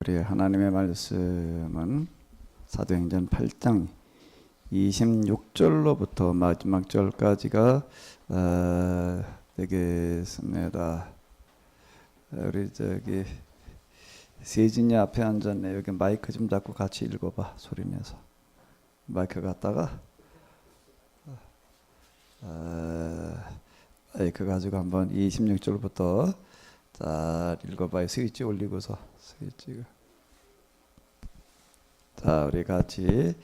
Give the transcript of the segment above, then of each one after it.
우리 하나님의 말씀은 사도행전 8장 26절로부터 마지막 절까지가 되겠습니다. 우리 저기 세진이 앞에 앉았네. 여기 마이크 좀 잡고 같이 읽어봐. 소리 내서. 마이크 갖다가 마이크 가지고 한번 26절부터 자 읽어봐요. 스위치 올리고서 스위치. 자 우리 같이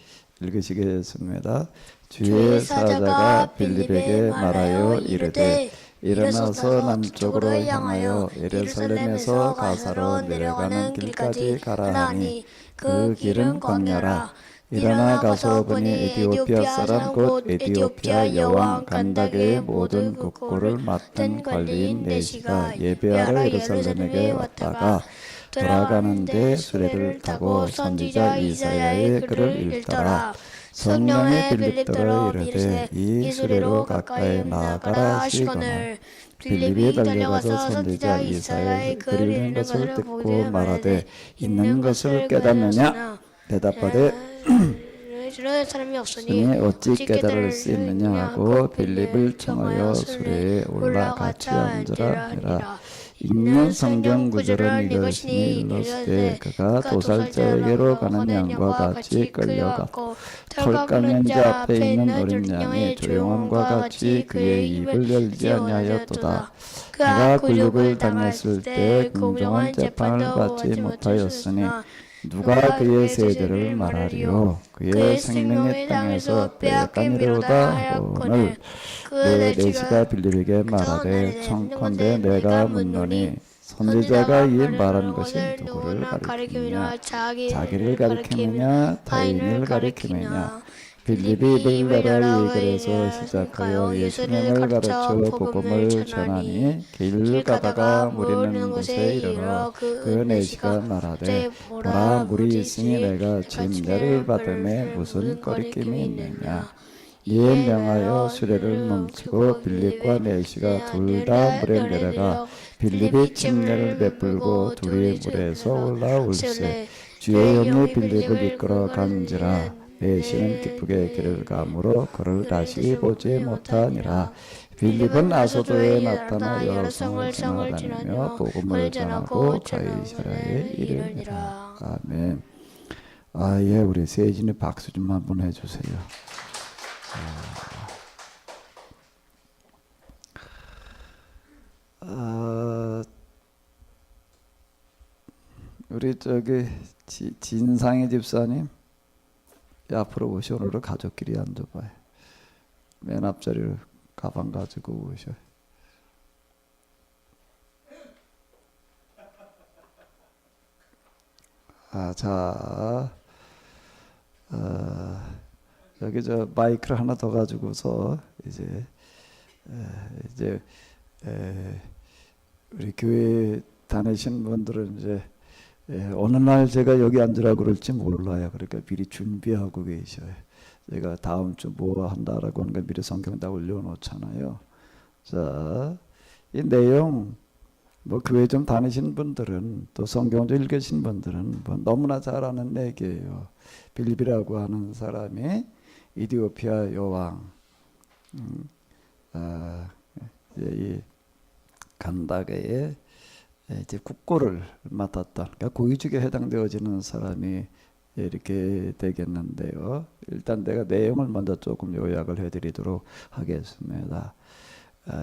읽으시겠습니다. 주의 사자가 빌립에게 말하여 이르되 일어나서 남쪽으로 향하여 예루살렘에서 가사로 내려가는 길까지 가라 하니 그 길은 광야라. 일어나 가서 보니 에티오피아 사람 곧 에티오피아 여왕 간다게의 모든 국고를 맡은 관리인 네시가 예배하러 예루살렘에게 왔다가 돌아가는데 수레를 타고 선지자 이사야의 글을 읽더라. 성령의 빌립더러 이르되 이 수레로 가까이 나아가라 하시거늘 빌립이 달려가서 선지자 이사야의 글을 읽는 것을 듣고 말하되 있는 것을 깨닫느냐 대답하되 들을 사람이 없으니 어찌 깨달을 수 있느냐 하고 빌립을 청하여 수레에 올라 같이 앉으라 하니라. 읽는 성경 구절은 이것이니 일렀으되 그가 도살자에게로 가는 양과 같이 끌려갔고 털깎는 앞에 있는 어린 양이 조용함과 같이 그의 입을 열지 아니하였도다. 그가 굴욕을 당했을 때 공정한 재판을 받지 못하였으니 누가 그의 세대를 말하리요. 그의 생명의 땅에서 빼앗기리로다 하거늘 그 네시가 빌립에게 말하되 청컨대 내가 묻노니 선지자가 이 말한 것이 누구를 가리키느냐 자기를 가리키느냐 타인을 가리키느냐. 빌립이 입을 열어 이 글에서 시작하여 예수님을 가르쳐 복음을 전하니 길 가다가 무리는 곳에 이르러 그 네시가 말하되 보라 물이 있으니 내가 침례를 받음에 무슨 거리낌이 있느냐. 이에 명하여 수레를 멈추고 빌립과 네시가 둘 다 물에 내려가 빌립이 침례를 베풀고 둘이 물에서 올라올세 주의 영이 빌립을 이끌어 간지라. 네시는 기쁘게 길을 가므로 그를 다시 보지 못하니라. 빌립은 아소도에 나타나 여러 성을 지나다니며 복음을 전하고 가이사랴에 이르니라. 아멘. 예, 우리 세진이 박수 좀 한번 해주세요. 우리 저기 진상희 집사님. 앞으로 오셔. 오늘 가족끼리 앉아봐요. 맨 앞자리를 가방 가지고 오셔. 여기 저 마이크를 하나 더 가지고서 이제 우리 교회 다니신 분들은 이제 어느 날 제가 여기 앉으라고 그럴지 몰라요. 그러니까 미리 준비하고 계셔요. 제가 다음 주 뭐 한다라고 하는 걸 미리 성경 다 올려놓잖아요. 자, 이 내용 뭐 교회 좀 다니신 분들은 또 성경 좀 읽으신 분들은 뭐 너무나 잘 아는 얘기예요. 빌립이라고 하는 사람이 이디오피아 여왕 이 간다게의 이제 국고를 맡았다. 그러니까 고위직에 해당되어지는 사람이 이렇게 되겠는데요. 일단 내가 내용을 먼저 조금 요약을 해드리도록 하겠습니다.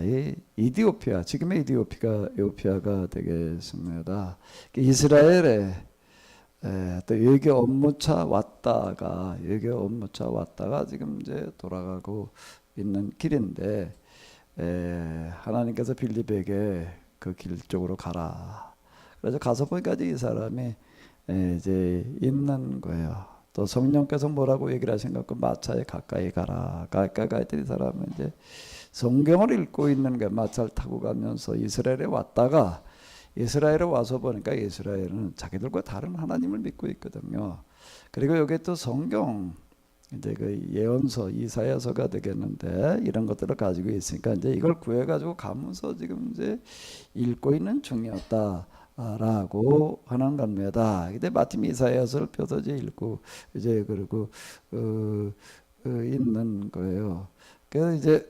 이 이디오피아, 지금의 이디오피아가 되겠습니다. 이스라엘에 또 외교 업무차 왔다가 지금 이제 돌아가고 있는 길인데 하나님께서 빌립에게 그 길 쪽으로 가라. 그래서 가서 보니까 이 사람이 이제 있는 거예요. 또 성령께서 뭐라고 얘기를 하신가? 그 마차에 가까이 가라. 가까이 가있더니 이 사람은 이제 성경을 읽고 있는 거예요. 마차를 타고 가면서 이스라엘에 왔다가 이스라엘에 와서 보니까 이스라엘은 자기들과 다른 하나님을 믿고 있거든요. 그리고 여기 또 성경 이제 그 예언서 이사야서가 되겠는데 이런 것들을 가지고 있으니까 이제 이걸 구해가지고 가면서 지금 이제 읽고 있는 중이었다. 라고 하는 겁니다. 근데 마침 이사야서를 펴서지 읽고 이제 그리고 있는 거예요. 그래서 이제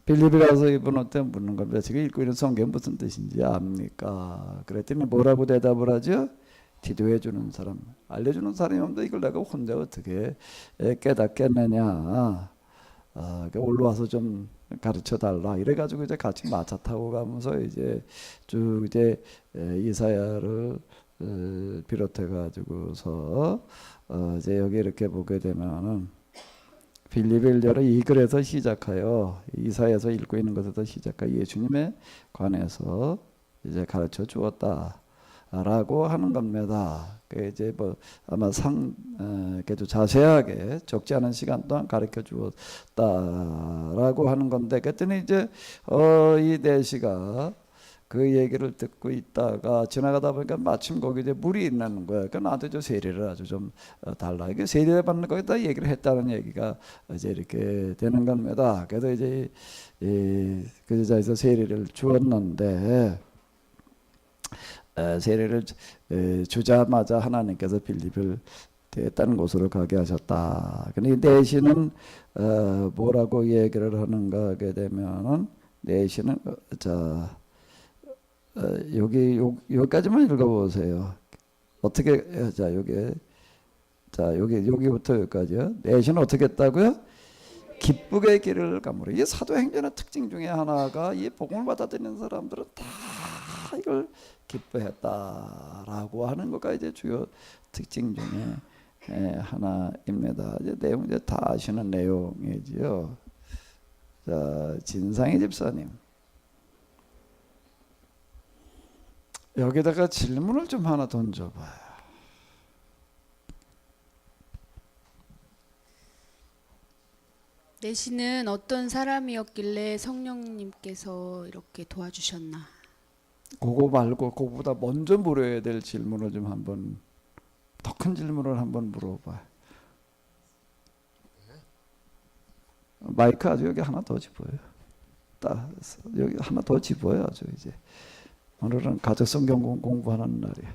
빌립에 가서 이분한테 묻는 겁니다. 지금 읽고 있는 성경 무슨 뜻인지 압니까? 그랬더니 뭐라고 대답을 하죠? 기도해 주는 사람, 알려주는 사람이 없는데 이걸 내가 혼자 어떻게 깨닫겠느냐? 올라와서 좀 가르쳐 달라. 이래가지고 이제 같이 마차 타고 가면서 이제 쭉 이제 이사야를 비롯해 가지고서 이제 여기 이렇게 보게 되면은 빌립의 일절은 이 글에서 시작하여 이사야에서 읽고 있는 것에서 시작하여 예수님에 관해서 이제 가르쳐 주었다라고 하는 겁니다. 그 이제 뭐 아마 그래도 자세하게 적지 않은 시간 동안 가르쳐 주었다라고 하는 건데, 그랬더니 이제 이 내시가 그 얘기를 듣고 있다가 지나가다 보니까 마침 거기 이제 물이 있는 거야. 그러니까 나한테 저 세례를 아주 좀 달라. 이게 세례 받는 거에다 얘기를 했다는 얘기가 이제 이렇게 되는 겁니다. 그래서 이제 그 여자에서 세례를 주었는데, 세례를 주자마자 하나님께서 빌립을 다른 곳으로 가게 하셨다. 근데 내시는 뭐라고 얘기를 하는가 하게 되면은 내시는 여기까지만 읽어보세요. 어떻게 여기부터 여기까지요. 내시는 어떻게 했다고요? 기쁘게 길을 가므로. 이 사도행전의 특징 중에 하나가 이 복음을 받아들이는 사람들은 다 이걸 기뻐했다라고 하는 것가 이제 주요 특징 중에 하나입니다. 이제 내용 이제 다 아시는 내용이지요. 자, 진상희 집사님. 여기다가 질문을 좀 하나 던져봐요. 내시는 어떤 사람이었길래 성령님께서 이렇게 도와주셨나? 그거 말고 그거보다 먼저 물어야 될 질문을 좀 한번, 더 큰 질문을 한번 물어봐. 마이크 아주 여기 하나 더 집어요. 여기 하나 더 집어요. 아주 이제 오늘은 가족 성경 공부하는 날이야.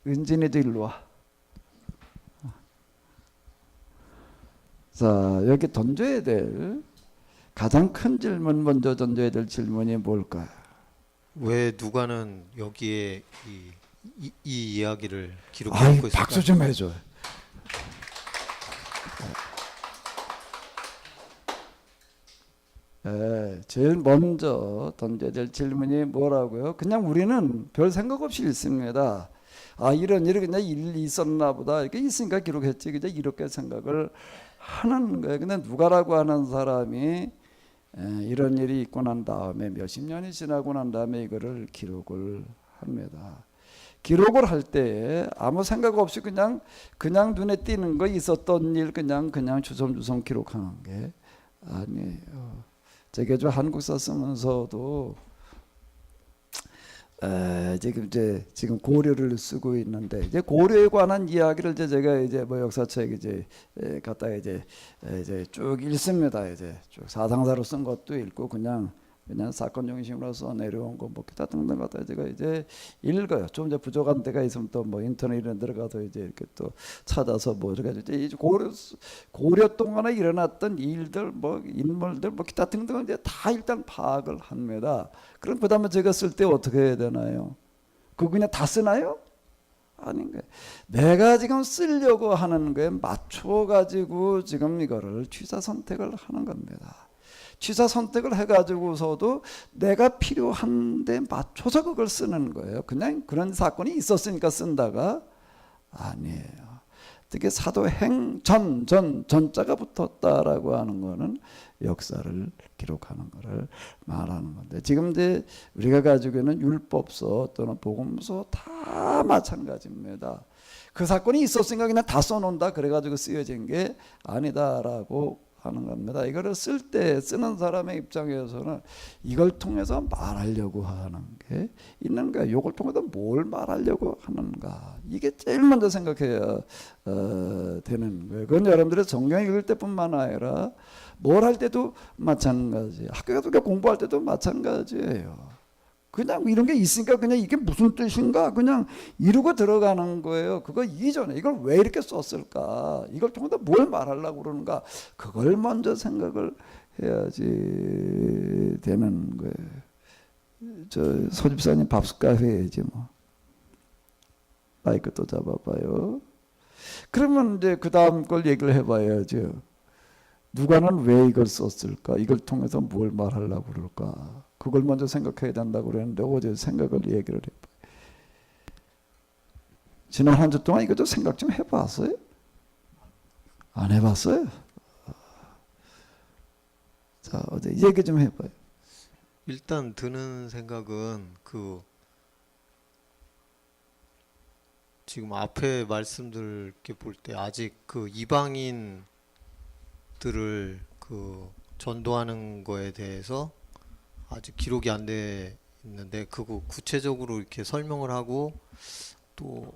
은진이도 일로 와. 자, 여기 던져야 될 가장 큰 질문, 먼저 던져야 될 질문이 뭘까요? 왜 누가는 여기에 이 이야기를 기록하고 있을까요? 박수 좀 해줘. 제일 먼저 던져야 될 질문이 뭐라고요? 그냥 우리는 별 생각 없이 읽습니다. 이런 일이 그냥 일이 있었나 보다. 이렇게 있으니까 기록했지. 그냥 이렇게 생각을 하는 거예요. 근데 누가라고 하는 사람이 이런 일이 있고 난 다음에 몇십 년이 지나고 난 다음에 이거를 기록을 합니다. 기록을 할 때 아무 생각 없이 그냥 눈에 띄는 거, 있었던 일 그냥 주섬주섬 기록하는 게 아니에요. 제가 저 한국사 쓰면서도 지금 고려를 쓰고 있는데, 이제 고려에 관한 이야기를 제가 이제 뭐 역사책 갖다 이제 쭉 읽습니다. 이제 쭉 사상사로 쓴 것도 읽고 그냥 사건 중심으로 써 내려온 거 뭐 기타 등등 갖다 제가 이제 읽어요. 좀 이제 부족한 데가 있으면 또 뭐 인터넷 이런 데 들어가서 이제 이렇게 또 찾아서 뭐 이렇게 이제 고려 동안에 일어났던 일들 뭐 인물들 뭐 기타 등등을 이제 다 일단 파악을 합니다. 그럼 그다음에 제가 쓸 때 어떻게 해야 되나요? 그거 그냥 다 쓰나요? 아닌 거예요. 내가 지금 쓰려고 하는 거에 맞춰 가지고 지금 이거를 취사 선택을 하는 겁니다. 취사 선택을 해가지고서도 내가 필요한 데 맞춰서 그걸 쓰는 거예요. 그냥 그런 사건이 있었으니까 쓴다가 아니에요. 특히 사도행 전자가 붙었다라고 하는 거는 역사를 기록하는 거를 말하는 건데, 지금 이제 우리가 가지고 있는 율법서 또는 복음서 다 마찬가지입니다. 그 사건이 있었으니까 그냥 다 써놓는다 그래가지고 쓰여진 게 아니다라고 하는 겁니다. 이거를 쓰는 사람의 입장에서는 이걸 통해서 말하려고 하는 게 있는 거야. 이걸 통해서 뭘 말하려고 하는가, 이게 제일 먼저 생각해야 되는 거예요. 그건 여러분들이 성경 읽을 때뿐만 아니라 뭘 할 때도 마찬가지, 학교 가서 공부할 때도 마찬가지예요. 그냥 이런 게 있으니까 그냥 이게 무슨 뜻인가 그냥 이러고 들어가는 거예요. 그거 이전에 이걸 왜 이렇게 썼을까? 이걸 통해서 뭘 말하려고 그러는가? 그걸 먼저 생각을 해야지 되는 거예요. 저 소집사님 밥숟갈 해야지 뭐. 마이크 또 잡아봐요. 그러면 이제 그 다음 걸 얘기를 해봐야죠. 누가는 왜 이걸 썼을까? 이걸 통해서 뭘 말하려고 그럴까? 그걸 먼저 생각해야 된다고 그랬는데 어제 생각을 얘기를 해봐요. 지난 한 주 동안 이것도 생각 좀 해봤어요? 안 해봤어요? 자, 어제 얘기 좀 해봐요. 일단 드는 생각은 지금 앞에 말씀들 이렇게 볼 때 아직 그 이방인들을 전도하는 거에 대해서 아직 기록이 안 돼 있는데 그거 구체적으로 이렇게 설명을 하고 또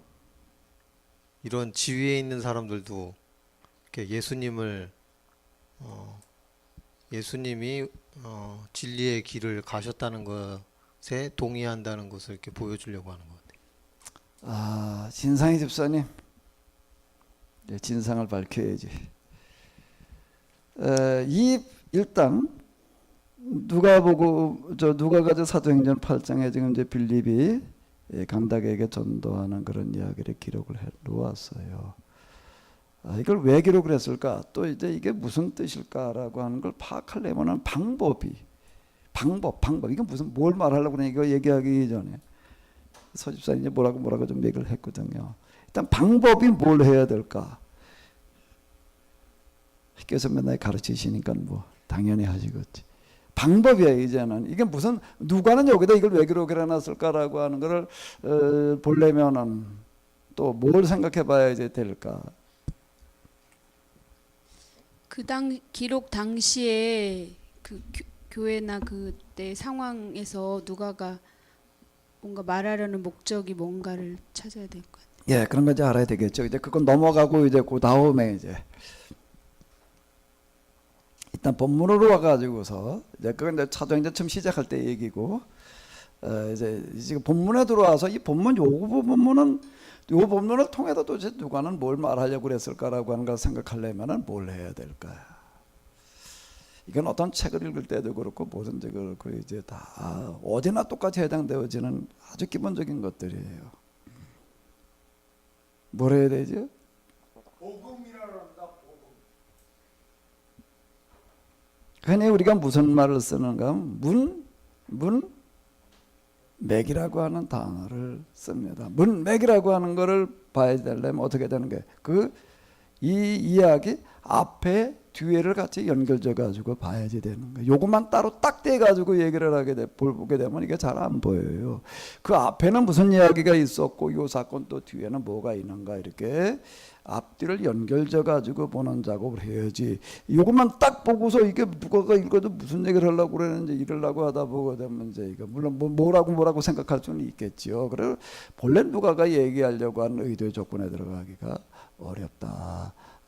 이런 지위에 있는 사람들도 이렇게 예수님이 진리의 길을 가셨다는 것에 동의한다는 것을 이렇게 보여주려고 하는 것 같아요. 아, 진상희 집사님, 네, 진상을 밝혀야지. 일단 누가가 사도행전 8장에 지금 이제 빌립이 강닥에게 전도하는 그런 이야기를 기록을 해 놓았어요. 이걸 왜 기록을 했을까? 또 이제 이게 무슨 뜻일까라고 하는 걸 파악하려면은 방법 이게 뭘 말하려고 그러냐 이거 얘기하기 전에 서집사님 이제 뭐라고 좀 얘기를 했거든요. 일단 방법이 뭘 해야 될까? 학교에서 맨날 가르치시니까 뭐 당연히 하시겠지. 방법이야 이제는. 이게 무슨 누가는 여기다 이걸 왜 기록을 해놨을까라고 하는 거를 보려면은 또 뭘 생각해봐야 이제 될까? 기록 당시에 그 교회나 그때 상황에서 누가가 뭔가 말하려는 목적이 뭔가를 찾아야 될 것 같아요. 예, 그런 거 이제 알아야 되겠죠. 이제 그건 넘어가고 이제 그 다음에 이제 일단 본문으로 와가지고서 이제 그건 이제 사도행전 처음 시작할 때 얘기고 이제 지금 본문에 들어와서 이 본문 요 본문을 통해서 도대체 누가는 뭘 말하려고 그랬을까라고 하는 걸 생각하려면은 뭘 해야 될까? 이건 어떤 책을 읽을 때도 그렇고 뭐든지 그렇고 이제 다 어디나 똑같이 해당되어지는 아주 기본적인 것들이에요. 뭘 해야 되죠? 흔히 우리가 무슨 말을 쓰는가? 문맥이라고 하는 단어를 씁니다. 문맥이라고 하는 것을 봐야 되려면 어떻게 되는 거예요? 이 이야기 앞에 뒤에를 같이 연결져 가지고 봐야지 되는 거예요. 요것만 따로 딱 떼 가지고 얘기를 보게 되면 이게 잘 안 보여요. 그 앞에는 무슨 이야기가 있었고 요 사건 또 뒤에는 뭐가 있는가 이렇게 앞뒤를 연결져 가지고 보는 작업을 해야지. 요것만 딱 보고서 이게 누가가 읽어도 무슨 얘기를 하려고 그러는지 이러려고 하다 보게 되면 이제 이거 물론 뭐라고 생각할 수는 있겠지요. 그래서 본래 누가가 얘기하려고 하는 의도의 조건에 들어가기가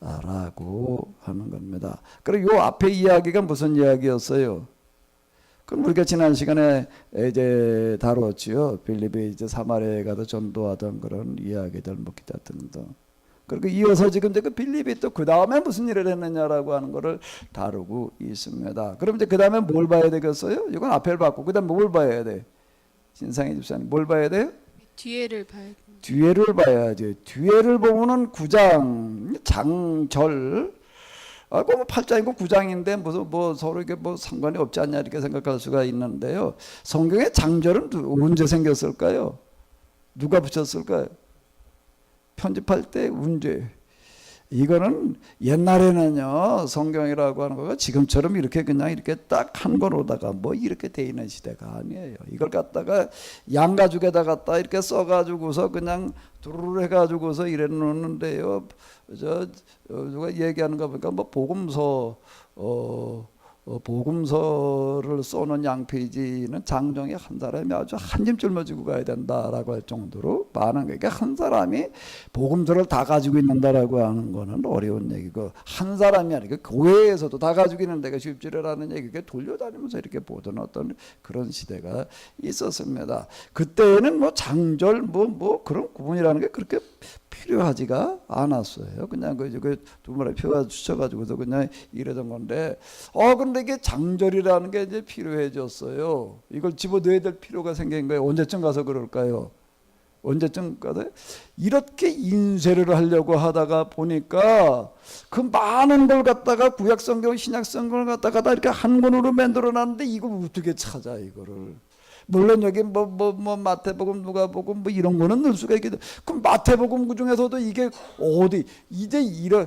어렵다라고 하는 겁니다. 그리고 요 앞에 이야기가 무슨 이야기였어요? 그럼 우리가 지난 시간에 이제 다뤘지요. 빌립이 이제 사마리아에 가서 전도하던 그런 이야기들 뭐 기타 등등. 그리고 이어서 지금 이제 그 빌립이 또 그 다음에 무슨 일을 했느냐라고 하는 거를 다루고 있습니다. 그럼 이제 그 다음에 뭘 봐야 되겠어요? 이건 앞에를 봤고 그 다음에 뭘 봐야 돼? 진상희 집사님 뭘 봐야 돼요? 뒤에를 봐야 뒤에를 봐야지. 뒤에를 보면은 9장 장절. 뭐 8장이고 9장인데 무슨 뭐 서로 이게 뭐 상관이 없지 않냐 이렇게 생각할 수가 있는데요. 성경의 장절은 언제 생겼을까요? 누가 붙였을까요? 편집할 때 문제. 이거는 옛날에는요 성경이라고 하는 거가 지금처럼 이렇게 그냥 이렇게 딱 한 권으로다가 뭐 이렇게 돼 있는 시대가 아니에요. 이걸 갖다가 양가죽에다 갖다 이렇게 써가지고서 그냥 두루루 해가지고서 이래 놓는데요. 누가 얘기하는 거 보니까 뭐 복음서 복음서를 써놓은 양페이지는 장정이 한 사람이 아주 한 짐 짊어지고 가야 된다라고 할 정도로 많은 거예요. 그러니까 한 사람이 복음서를 다 가지고 있는다라고 하는 거는 어려운 얘기고, 한 사람이 아니고 교회에서도 다 가지고 있는 데가 쉽지라는 얘기가 돌려다니면서 이렇게 보던 어떤 그런 시대가 있었습니다. 그때는 뭐 장절 뭐 그런 구분이라는 게 그렇게 필요하지가 않았어요. 그냥 두 마리 표가 주셔가지고서 그냥 이러던 건데, 근데 이게 장절이라는 게 이제 필요해졌어요. 이걸 집어넣어야 될 필요가 생긴 거예요. 언제쯤 가서 그럴까요? 언제쯤 가서 이렇게 인쇄를 하려고 하다가 보니까 그 많은 걸 갖다가 구약성경, 신약성경을 갖다가 다 이렇게 한 권으로 만들어놨는데 이걸 어떻게 찾아 이거를? 물론 여기 뭐 마태복음, 누가복음 뭐 이런 거는 넣을 수가 있겠죠. 그럼 마태복음 그 중에서도 이게 어디 이제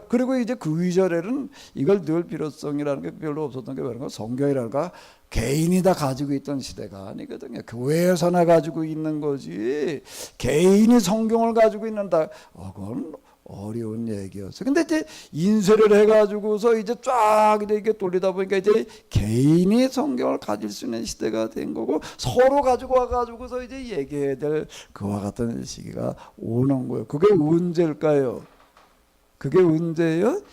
그리고 이제 그 이전에는 이걸 넣을 필요성이라는 게 별로 없었던 게 그런 거, 성경이랄까 개인이 다 가지고 있던 시대가 아니거든요. 교회에서나 가지고 있는 거지 개인이 성경을 가지고 있는다, 그건 어려운 얘기였어요. 근데 이제 인쇄를 해가지고서 이제 쫙 이렇게 돌리다 보니까 이제 개인이 성경을 가질 수 있는 시대가 된 거고, 서로 가지고 와가지고서 이제 얘기해야 될 그와 같은 시기가 오는 거예요. 그게 언제일까요? 그게 언제예요?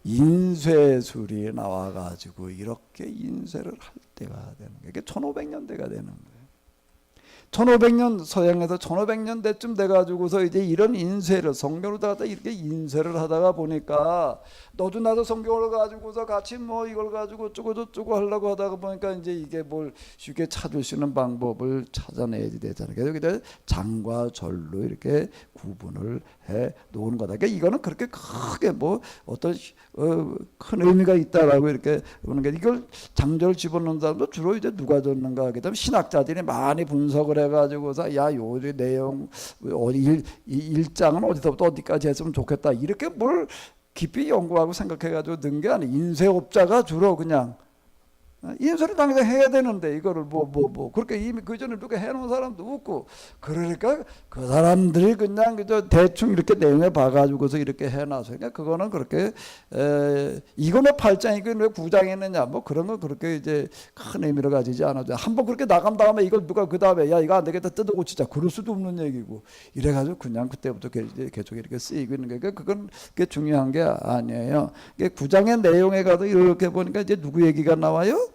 인쇄술이 나와가지고 이렇게 인쇄를 할 때가 되는 거예요. 이게 1500년대가 되는 거예요. 1500년 서양에서 1500년대쯤 돼가지고서 이제 이런 인쇄를 성경을 갖다 이렇게 인쇄를 하다가 보니까 너도 나도 성경을 가지고서 같이 뭐 이걸 가지고 어쩌고 저쩌고 하려고 하다가 보니까 이제 이게 뭘 쉽게 찾을 수 있는 방법을 찾아내야 되잖아요. 그래서 그때 장과 절로 이렇게 구분을 해 놓은 거다. 그러니까 이거는 그렇게 크게 뭐 어떤 큰 의미가 있다라고 이렇게 보는 게, 이걸 장절 집어넣는 사람도 주로 이제 누가 줬는가 하게 되면 신학자들이 많이 분석을 해가지고서 요 내용 어디 일장은 어디서부터 어디까지 했으면 좋겠다 이렇게 뭘 깊이 연구하고 생각해가지고 넣은 게 아니에요. 인쇄업자가 주로 그냥 인쇄를 당장 해야 되는데 이거를 그렇게 이미 그 전에 누가 해놓은 사람도 없고, 그러니까 그 사람들이 그냥 그저 대충 이렇게 내용에 봐가지고서 이렇게 해놔서, 그러니까 그거는 그렇게 이거는 8장이고 왜 9장이 있느냐 뭐 그런 거 그렇게 이제 큰 의미를 가지지 않아도, 한번 그렇게 나간 다음에 이걸 누가 그 다음에 야 이거 안 되겠다 뜯어 고치자 그럴 수도 없는 얘기고, 이래가지고 그냥 그때부터 계속 이렇게 쓰이고 있는 거니까 그건 그게 중요한 게 아니에요. 9장의 내용에 가도 이렇게 보니까 이제 누구 얘기가 나와요?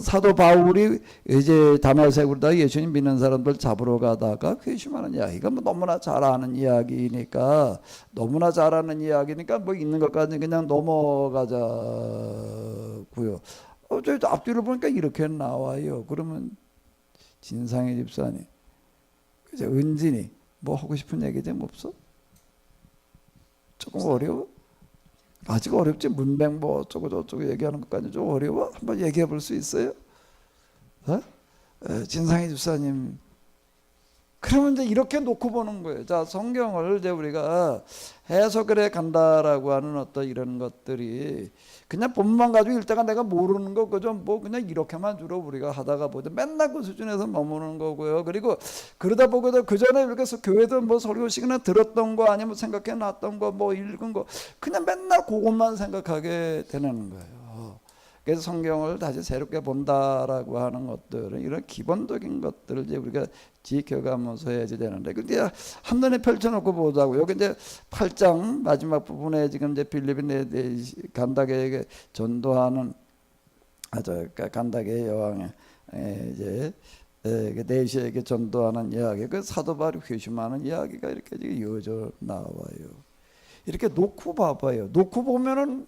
사도 바울이 이제 다메섹으로다 예수님 믿는 사람들 잡으러 가다가 회심하는 이야기가 뭐 너무나 잘 아는 이야기니까 뭐 있는 것까지 그냥 넘어가자고요. 저 앞뒤를 보니까 이렇게 나와요. 그러면 진상의 집사님, 그죠? 은진이 뭐 하고 싶은 얘기 좀 없어? 조금 어려워? 아직 어렵지. 문맹 뭐 어쩌고 저쩌고 얘기하는 것까지 좀 어려워? 한번 얘기해 볼 수 있어요? 진상희 집사님, 그러면 이제 이렇게 놓고 보는 거예요. 자, 성경을 이제 우리가 해석을 해 간다라고 하는 어떤 이런 것들이 그냥 본만 가지고 읽다가 내가 모르는 거 그저 뭐 그냥 이렇게만 주로 우리가 하다가 보죠. 맨날 그 수준에서 머무는 거고요. 그리고 그러다 보고도 그 전에 이렇게 교회도 뭐 설교식이나 들었던 거 아니면 생각해 놨던 거 뭐 읽은 거 그냥 맨날 그것만 생각하게 되는 거예요. 그래서 성경을 다시 새롭게 본다라고 하는 것들은 이런 기본적인 것들을 이제 우리가 지켜가면서 해야지 되는데, 근데 한눈에 펼쳐놓고 보자고. 여기 이제 8장 마지막 부분에 지금 이제 빌립인 간다게에게 전도하는 간다게 여왕의 이제 내시에게 전도하는 이야기, 그 사도 바울이 회심하는 이야기가 이렇게 이어져 나와요. 이렇게 놓고 봐봐요. 놓고 보면은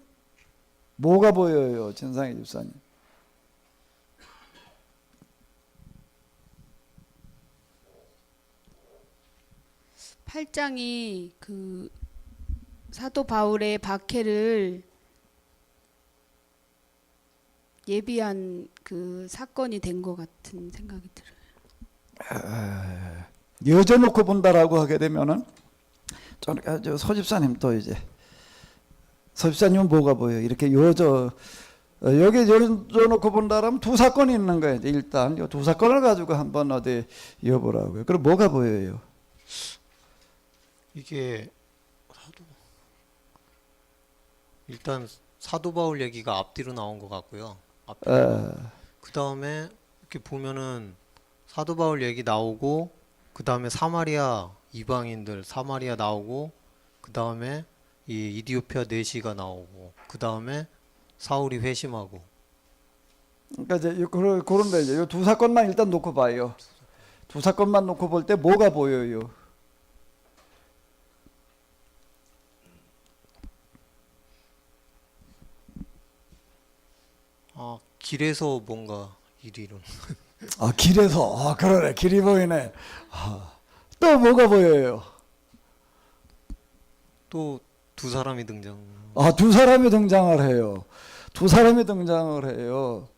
뭐가 보여요, 진상희 집사님? 팔장이 그 사도 바울의 박해를 예비한 그 사건이 된 것 같은 생각이 들어요. 여져 놓고 본다라고 하게 되면은 저는 서 집사님 또 이제 서집사님은 뭐가 보여요? 이렇게 여기 여놓고 본다라면 두 사건이 있는 거예요. 일단 이 두 사건을 가지고 한번 어디 여보라고요. 그럼 뭐가 보여요? 이게 일단 사도 바울 얘기가 앞뒤로 나온 것 같고요. 앞에. 그 다음에 이렇게 보면은 사도 바울 얘기 나오고, 그 다음에 사마리아 이방인들 사마리아 나오고, 그 다음에 이 이디오피아 내시가 나오고, 그 다음에 사울이 회심하고. 그러니까 이제 그런데 이제 이 두 사건만 일단 놓고 봐요. 두 사건만 놓고 볼 때 뭐가 보여요? 아, 길에서 뭔가 일이 일어나. 아, 길에서. 아, 그러네. 길이 보이네. 아, 또 뭐가 보여요? 또 두 사람이 등장. 아, 두 사람이 등장을 해요. 두 사람이 등장을 해요.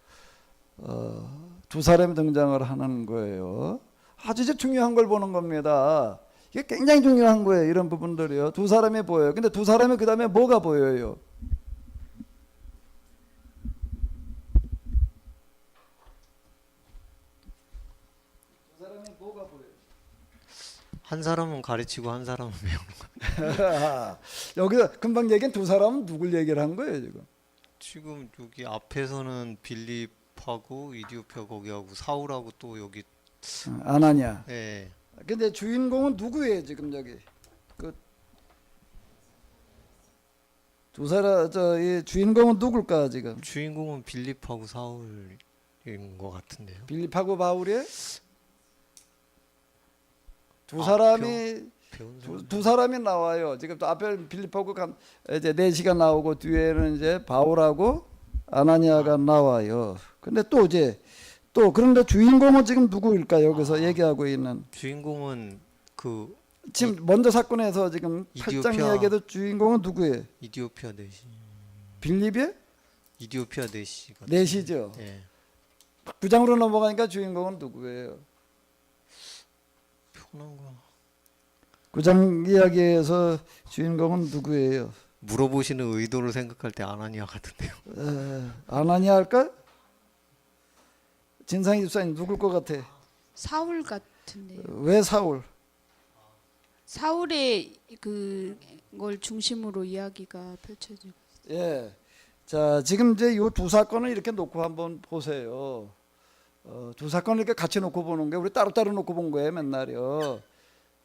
두 사람이 등장을 하는 거예요. 아주 이제 중요한 걸 보는 겁니다. 이게 굉장히 중요한 거예요. 이런 부분들이요. 두 사람이 보여요. 근데 두 사람이 그 다음에 뭐가 보여요? 두 사람이 뭐가 보여요? 한 사람은 가르치고 한 사람은 배우는 거. 여기서 금방 얘기한 두 사람은 누굴 얘기를 한 거예요, 지금? 지금 여기 앞에서는 빌립하고 이디오피아 거기하고 사울하고 또 여기. 아나니아. 예. 근데 주인공은 누구예요, 지금 여기? 그 두 사람 이 주인공은 누굴까 지금? 주인공은 빌립하고 사울인 것 같은데요. 빌립하고 바울이 두 아, 사람이 배운 사람. 두 사람이 나와요. 지금 또 앞에 빌립하고 이제 내시가 나오고 뒤에는 이제 바울하고 아나니아가 나와요. 근데 또 이제 또 그런데 주인공은 지금 누구일까 여기서 얘기하고 있는 주인공은 그 지금 먼저 사건에서 지금 8장 이디오피아. 이야기에도 주인공은 누구예요? 이디오피아 내시. 빌립의 이디오피아 내시 같은. 내시죠. 예. 9장으로 넘어가니까 주인공은 누구예요? 편한 거. 9장 이야기에서 주인공은 누구예요? 물어보시는 의도를 생각할 때 아나니아 같은데요. 아나니아 할까? 진상이 집사님 누굴 것 같아? 사울 같은데요. 왜 사울? 사울의 그걸 중심으로 이야기가 펼쳐지고. 예. 자, 지금 이제 이 두 사건을 이렇게 놓고 한번 보세요. 두 사건을 이렇게 같이 놓고 보는 게 우리 따로따로 놓고 본 거예요, 맨날요.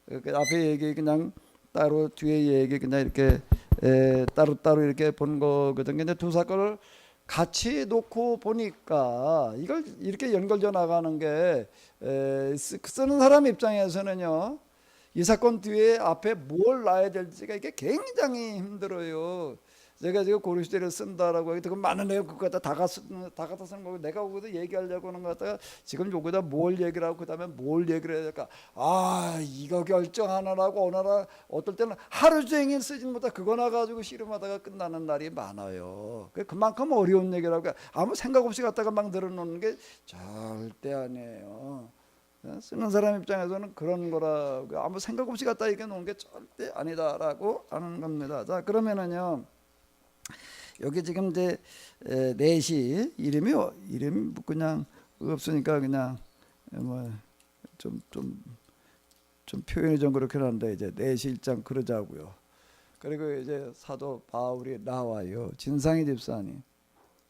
그 앞에 얘기 그냥 따로 뒤에 얘기 그냥 이렇게 따로따로 이렇게 본 거거든요. 근데 두 사건을 같이 놓고 보니까 이걸 이렇게 연결져 나가는 게 쓰는 사람 입장에서는요. 이 사건 뒤에 앞에 뭘 놔야 될지가 이게 굉장히 힘들어요. 제가 지금 고려시대를 쓴다라고 해도 그 많은 내용 그거 다 갖다 쓰는 거고 내가 거기서 얘기하려고 하는 거 갖다가 지금 여기다 뭘 얘기를 하고 그다음에 뭘 얘기를 해야 될까? 아, 이거 결정하느라고 오늘은 어떨 때는 하루 종일 쓰진 못하 그거나 가지고 씨름하다가 끝나는 날이 많아요. 그만큼 어려운 얘기라고 아무 생각 없이 갖다가 막 늘어놓는 게 절대 아니에요. 쓰는 사람 입장에서는 그런 거라고 아무 생각 없이 갖다 얘기해 놓은 게 절대 아니다라고 하는 겁니다. 자, 그러면은요. 여기 지금 이제 내시 이름이 그냥 없으니까 그냥 뭐 좀 표현이 좀 그렇긴 한데 이제 내시 1장 그러자고요. 그리고 이제 사도 바울이 나와요. 진상이 집사님.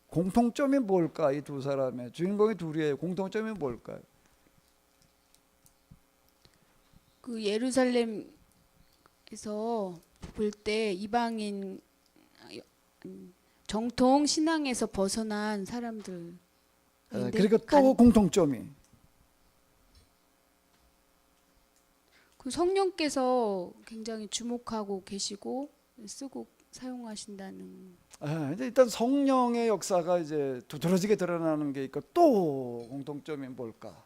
공통점이 뭘까? 이 두 사람의 주인공이 둘이에요. 공통점이 뭘까요? 그 예루살렘에서 볼 때 이방인 정통 신앙에서 벗어난 사람들. 그리고 또 공통점이 그 성령께서 굉장히 주목하고 계시고 쓰고 사용하신다는. 이제 일단 성령의 역사가 이제 두드러지게 드러나는 게 있고 또 공통점이 뭘까?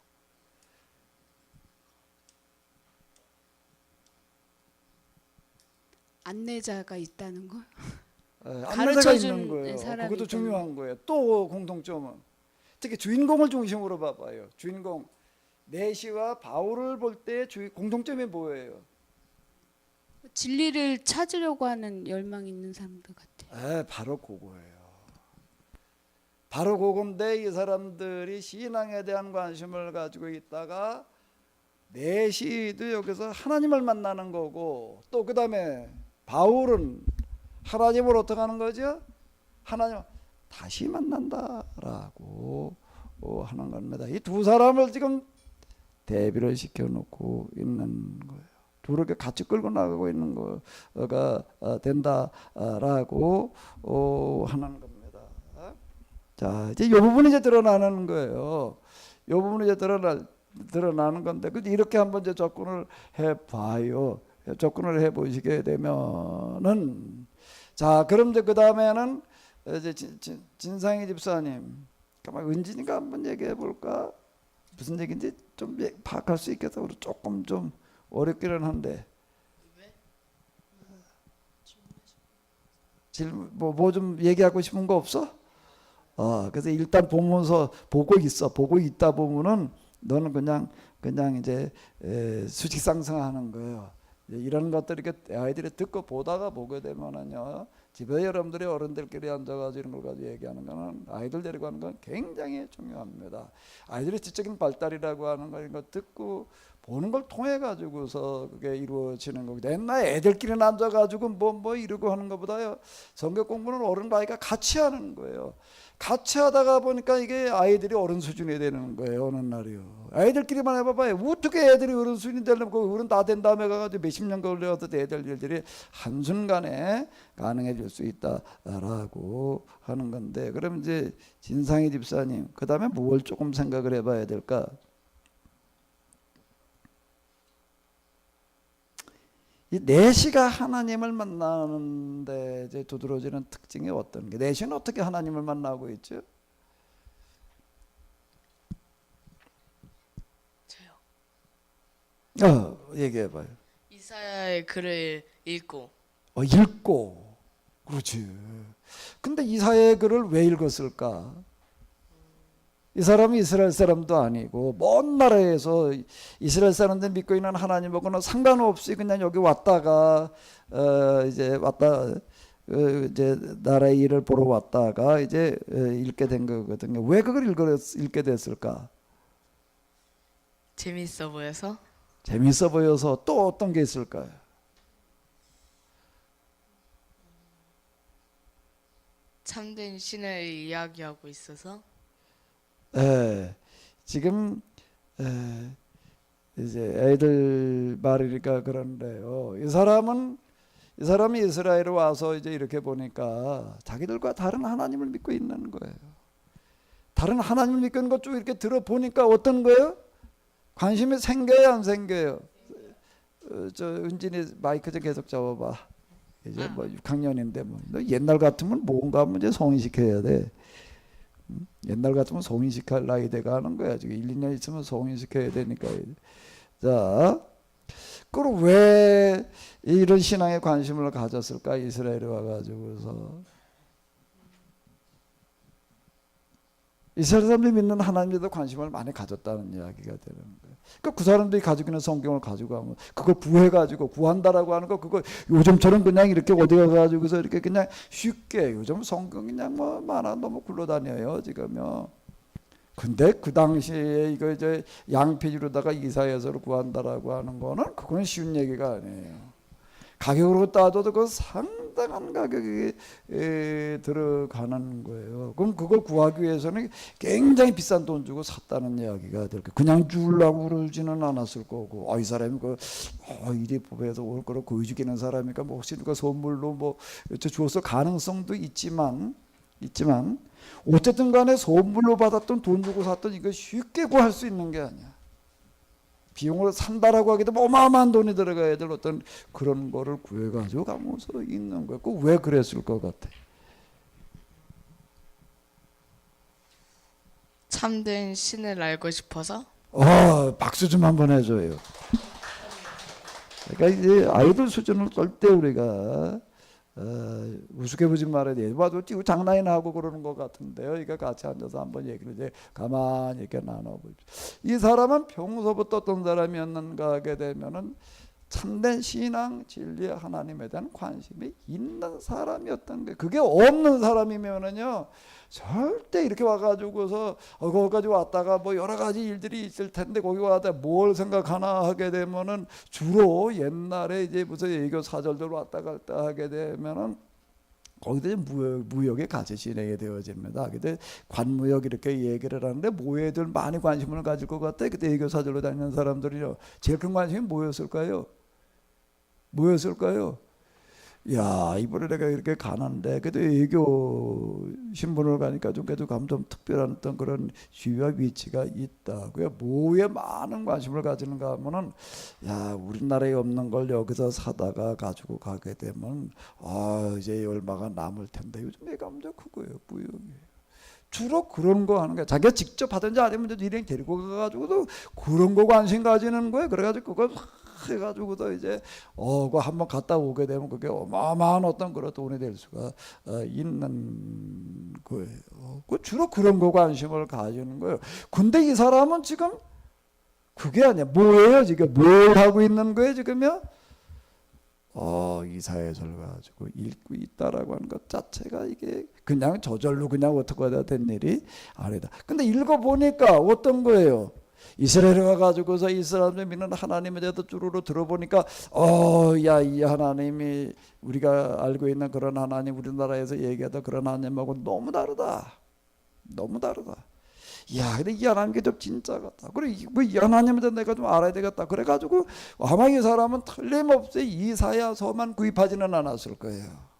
안내자가 있다는 걸. 안내자가 가르쳐준 있는 거예요. 사람이 그것도 있다는 중요한 거예요. 또 공통점은 특히 주인공을 중심으로 봐봐요. 주인공 내시와 바울을 볼 때 공통점이 뭐예요? 진리를 찾으려고 하는 열망이 있는 사람들 같아요. 바로 그거예요. 바로 그건데 이 사람들이 신앙에 대한 관심을 가지고 있다가 내시도 여기서 하나님을 만나는 거고 또 그 다음에 바울은 하나님을 어떻게 하는 거죠? 하나님 다시 만난다라고 하는 겁니다. 이 두 사람을 지금 대비를 시켜놓고 있는 거예요. 둘을 같이 끌고 나가고 있는 거가 된다라고 하는 겁니다. 자, 이제 이 부분이 이제 드러나는 거예요. 이 부분이 이제 드러나는 건데, 이렇게 한번 이제 접근을 해봐요. 접근을 해보시게 되면은, 자, 그럼 이제 그 다음에는 이제 진상희 집사님, 은진이가 한번 얘기해 볼까? 무슨 얘기인지 좀 파악할 수 있겠다. 우리 조금 좀 어렵기는 한데. 질문 뭐 좀 얘기하고 싶은 거 없어? 그래서 일단 보면서 보고 있다 보면은 너는 그냥 이제 수직상승하는 거예요. 이런 것들 이렇게 아이들이 듣고 보다가 보게 되면은요, 집에 여러분들이 어른들끼리 앉아가지고 이런 걸 가지고 얘기하는 거는, 아이들 데리고 하는 건 굉장히 중요합니다. 아이들의 지적인 발달이라고 하는 거, 이런 거 듣고 보는 걸 통해 가지고서 그게 이루어지는 거고, 옛날 애들끼리 앉아가지고 뭐 이러고 하는 것보다요, 성경 공부는 어른과 아이가 같이 하는 거예요. 같이 하다가 보니까 이게 아이들이 어른 수준이 되는 거예요. 어느 날이요. 아이들끼리만 해봐봐요. 어떻게 애들이 어른 수준이 되려면 그 어른 다 된 다음에 가가지고 몇십 년 걸려도 애들 일들이 한순간에 가능해질 수 있다라고 하는 건데, 그럼 이제 진상희 집사님, 그 다음에 뭘 조금 생각을 해봐야 될까? 이 내시가 하나님을 만나는데 이제 두드러지는 특징이 어떤 게? 내시는 어떻게 하나님을 만나고 있죠? 저요. 얘기해봐요. 이사야의 글을 읽고. 읽고. 그렇지. 근데 이사야의 글을 왜 읽었을까? 이 사람이 이스라엘 사람도 아니고 먼 나라에서 이스라엘 사람들 믿고 있는 하나님하고는 상관없이 그냥 여기 왔다가 이제 나라의 일을 보러 왔다가 이제 읽게 된 거거든요. 왜 그걸 읽게 됐을까? 재밌어 보여서. 재밌어 보여서. 또 어떤 게 있을까요? 참된 신을 이야기하고 있어서. 지금 이제 애들 말이니까 그런데요. 이 사람이 이스라엘에 와서 이제 이렇게 보니까 자기들과 다른 하나님을 믿고 있는 거예요. 다른 하나님을 믿고 있는 것 쭉 이렇게 들어보니까 어떤 거예요? 관심이 생겨요, 안 생겨요? 저 은진이 마이크 좀 계속 잡아봐. 이제 뭐 6학년인데 뭐 옛날 같으면 뭔가 하면 이제 성인시켜야 돼. 옛날 같으면 성인시킬 나이 돼가 하는 거야. 지금 1, 2년 있으면 성인시켜야 되니까. 자, 그럼 왜 이런 신앙에 관심을 가졌을까? 이스라엘에 와가지고서. 이스라엘 사람들이 믿는 하나님에도 관심을 많이 가졌다는 이야기가 되는 거예요. 그러니까 그 사람들이 가지고 있는 성경을 가지고 하면 그걸 구해가지고 구한다라고 하는 거, 그거 요즘처럼 그냥 이렇게 어디 가가지고서 이렇게 그냥 쉽게, 요즘 성경 그냥 뭐 많아 너무 굴러다녀요 지금요. 근데 그 당시에 이거 이제 양피지로다가 이사야서를 구한다라고 하는 거는 그건 쉬운 얘기가 아니에요. 가격으로 따져도 그 상당한 가격이 들어가는 거예요. 그럼 그걸 구하기 위해서는 굉장히 비싼 돈 주고 샀다는 이야기가 될 거예요. 그냥 주려고 그러지는 않았을 거고, 이 사람이 이리 법에서 올 거로 거지기는 사람이니까 뭐 혹시 누가 선물로 뭐 주었을 가능성도 있지만 어쨌든 간에 선물로 받았던 돈 주고 샀던 이거 쉽게 구할 수 있는 게 아니야. 비용을 산다라고 하기도 어마어마한 돈이 들어가야 될 어떤 그런 거를 구해가지고 가면서 있는 거야. 왜 그랬을 것 같아? 참된 신을 알고 싶어서. 박수 좀 한번 해줘요. 그러니까 이제 아이들 수준을 절대 우리가 우습게 보지 말아야 돼. 봐도 이거 장난이나 하고 그러는 것 같은데요. 이거 같이 앉아서 한번 얘기를 이제 가만히 이렇게 나눠보죠. 이 사람은 평소부터 어떤 사람이었는가 하게 되면은 참된 신앙, 진리, 하나님에 대한 관심이 있는 사람이었던 게, 그게 없는 사람이면은요 절대 이렇게 와가지고서 거기까지 왔다가 뭐 여러 가지 일들이 있을 텐데 거기 와다 뭘 생각하나 하게 되면은 주로 옛날에 이제 무슨 예교 사절들 왔다 갔다 하게 되면은 거기다 이제 무역의 같이 진행이 되어집니다. 근데 관무역 이렇게 얘기를 하는데 뭐에들 많이 관심을 가질 것 같아. 그때 애교사들로 다니는 사람들이요. 제일 큰 관심이 뭐였을까요? 뭐였을까요? 야, 이번에 내가 이렇게 가는데 그래도 애교 신분을 가니까 좀 그래도 좀 특별한 어떤 그런 지위와 위치가 있다. 그게 뭐에 많은 관심을 가지는가 하면은 야, 우리나라에 없는 걸 여기서 사다가 가지고 가게 되면 이제 얼마가 남을 텐데 요즘 애가 엄청 크고요, 무역이. 주로 그런 거 하는 거야. 자기가 직접 하든지 아니면 일행 데리고 가가지고도 그런 거 관심 가지는 거야. 그래가지고 그거 해가지고도 이제 그거 한번 갔다 오게 되면 그게 어마어마한 어떤 그런 돈이 될 수가 있는 거예요. 그 주로 그런 거 관심을 가지는 거예요. 근데 이 사람은 지금 그게 아니야. 뭐예요? 지금 뭘 하고 있는 거예요? 지금요? 이사야서를 가지고 읽고 있다라고 하는 것 자체가 이게 그냥 저절로 그냥 어떻게 하다 된 일이 아니다. 근데 읽어보니까 어떤 거예요? 이스라엘에 가가지고서 이스라엘을 믿는 하나님에 대해서 쭈루루 들어보니까 야, 이 하나님이 우리가 알고 있는 그런 하나님, 우리나라에서 얘기하던 그런 하나님하고 너무 다르다. 너무 다르다. 야, 근데 이 하나님께 좀 진짜 같다. 그래, 이 하나님에 대해서 내가 좀 알아야 되겠다. 그래가지고 아마 이 사람은 틀림없이 이사야서만 구입하지는 않았을 거예요.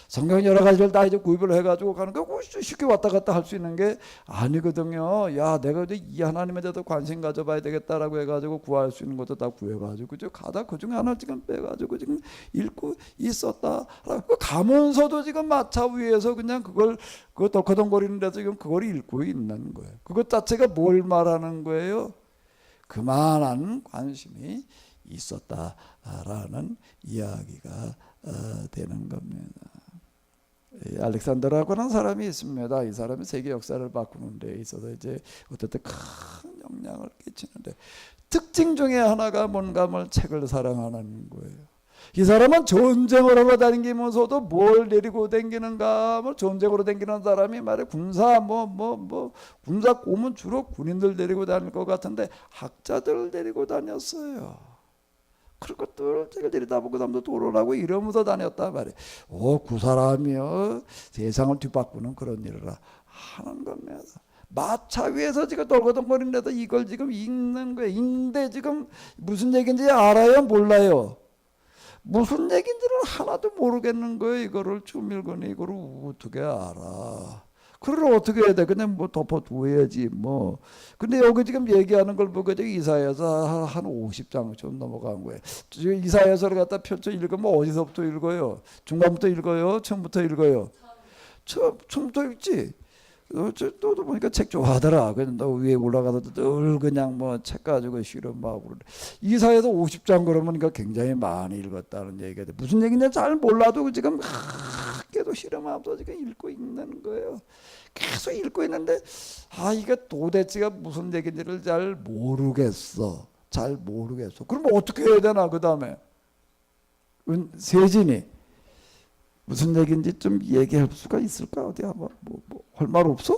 성경 여러 가지를 다 이제 구입을 해가지고 가는 거 쉽게 왔다 갔다 할 수 있는 게 아니거든요. 야, 내가 이제 이 하나님에 대해서 관심 가져봐야 되겠다라고 해가지고 구할 수 있는 것도 다 구해가지고 가다 그 중에 하나 지금 빼가지고 지금 읽고 있었다. 가면서도 지금 마차 위에서 그냥 그걸 덜커덩거리는 데서 지금 그걸 읽고 있는 거예요. 그것 자체가 뭘 말하는 거예요? 그만한 관심이 있었다라는 이야기가 되는 겁니다. 알렉산더라고 하는 사람이 있습니다. 이 사람이 세계 역사를 바꾸는 데 있어서 이제 어쨌든 큰 영향을 끼치는데 특징 중에 하나가 뭔가 뭘 책을 사랑하는 거예요. 이 사람은 전쟁을 하러 다니면서도 뭘 데리고 다니는가 하면 전쟁으로 다니는 사람이 말해 군사 군사 고문 주로 군인들 데리고 다닐 것 같은데 학자들을 데리고 다녔어요. 그런 것들 제가 데리다 보고 남도 토론하고 이러면서 다녔단 말이에요. 그 사람이요 세상을 뒤바꾸는 그런 일을 하는 겁니다. 마차 위에서 지금 떨거덩거리는데도 이걸 지금 읽는 거예요. 읽는데 지금 무슨 얘기인지 알아요? 몰라요? 무슨 얘기인지를 하나도 모르겠는 거예요. 이거를 좀 읽으니 이거를 어떻게 알아? 그걸 어떻게 해야 돼? 그냥 덮어두어야지 뭐. 근데 여기 지금 얘기하는 걸 보고 이사야서 한 50장 좀 넘어간 거예요. 이사야서를 갖다 펼쳐 읽으면 어디서부터 읽어요? 중간부터 읽어요? 처음부터 읽어요? 처음부터 읽지. 또 보니까 책 좋아하더라. 그래서 너 위에 올라가서 늘 그냥 책 가지고 실험하고 그래. 이사야서 50장 그러면 굉장히 많이 읽었다는 얘기가 돼. 무슨 얘기인지 잘 몰라도 지금 계속 실험하면서 지금 읽고 있는 거예요. 계속 읽고 있는데 이게 도대체가 무슨 얘기인지를 잘 모르겠어. 잘 모르겠어. 그럼 어떻게 해야 되나 그 다음에 세진이 무슨 얘기인지 좀 얘기할 수가 있을까? 어디 한번 할 말 없어?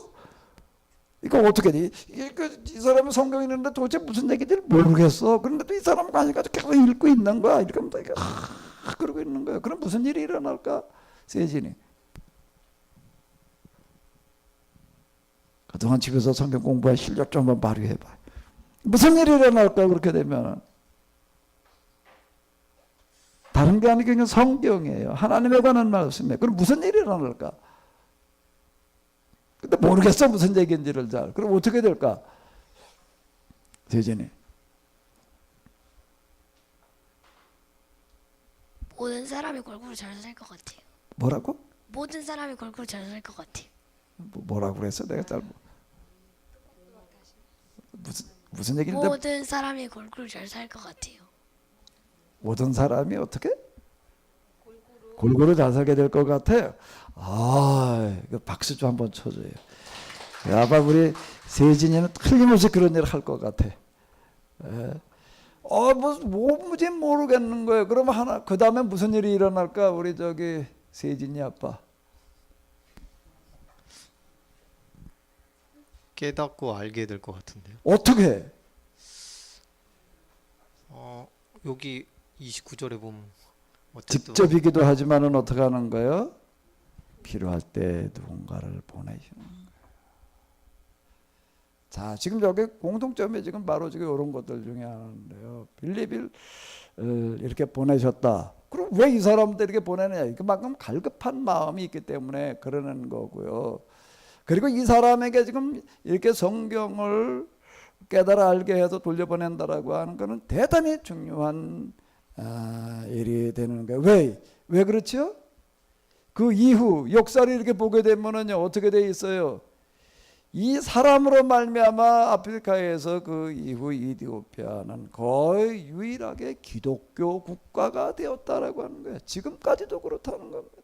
이거 어떻게 돼? 이 사람은 성경 있는데 도대체 무슨 얘기인지 모르겠어. 그런데도 이 사람 가지고 계속 읽고 있는 거야. 이렇게 하면 이게 그러고 있는 거야. 그럼 무슨 일이 일어날까? 세진이 그동안 집에서 성경 공부할 실력 좀 한번 발휘해봐. 무슨 일이 일어날까? 그렇게 되면 다른 게 아니고 그냥 성경이에요. 하나님에 관한 말씀이에요. 그럼 무슨 일이 일어날까? 근데 모르겠어 무슨 얘기인지를 잘. 그럼 어떻게 될까? 세진이 모든 사람이 골고루 잘 살 것 같아요. 뭐라고? 모든 사람이 골고루 잘 살 것 같아요. 뭐라고 그랬어? 내가 잘 무슨 얘기인데? 모든 사람이 골고루 잘 살 것 같아요. 모든 사람이 어떻게? 골고루 잘 살게 될 것 같아요. 이거 박수 좀 한번 쳐줘요. 아마 우리 세진이는 틀림없이 그런 일을 할 것 같아. 뭐지 모르겠는 거예요. 그러면 그 다음에 무슨 일이 일어날까? 우리 세진이 아빠. 깨닫고 알게 될 것 같은데요. 어떻게? 여기 29절에 보면 직접이기도 하지만은 어떻게 하는 거예요? 필요할 때 누군가를 보내시는 거예요. 자, 지금 여기 공통점이 지금 바로 지금 이런 것들 중에 하나인데요. 빌립을 이렇게 보내셨다. 그럼 왜 이 사람들 이렇게 보내느냐? 그만큼 갈급한 마음이 있기 때문에 그러는 거고요. 그리고 이 사람에게 지금 이렇게 성경을 깨달아 알게 해서 돌려보낸다라고 하는 것은 대단히 중요한 일이 되는 거예요. 왜 그렇죠? 그 이후 역사를 이렇게 보게 되면은요, 어떻게 돼 있어요? 이 사람으로 말미암아 아프리카에서 그 이후 이디오피아는 거의 유일하게 기독교 국가가 되었다라고 하는 거예요. 지금까지도 그렇다는 겁니다.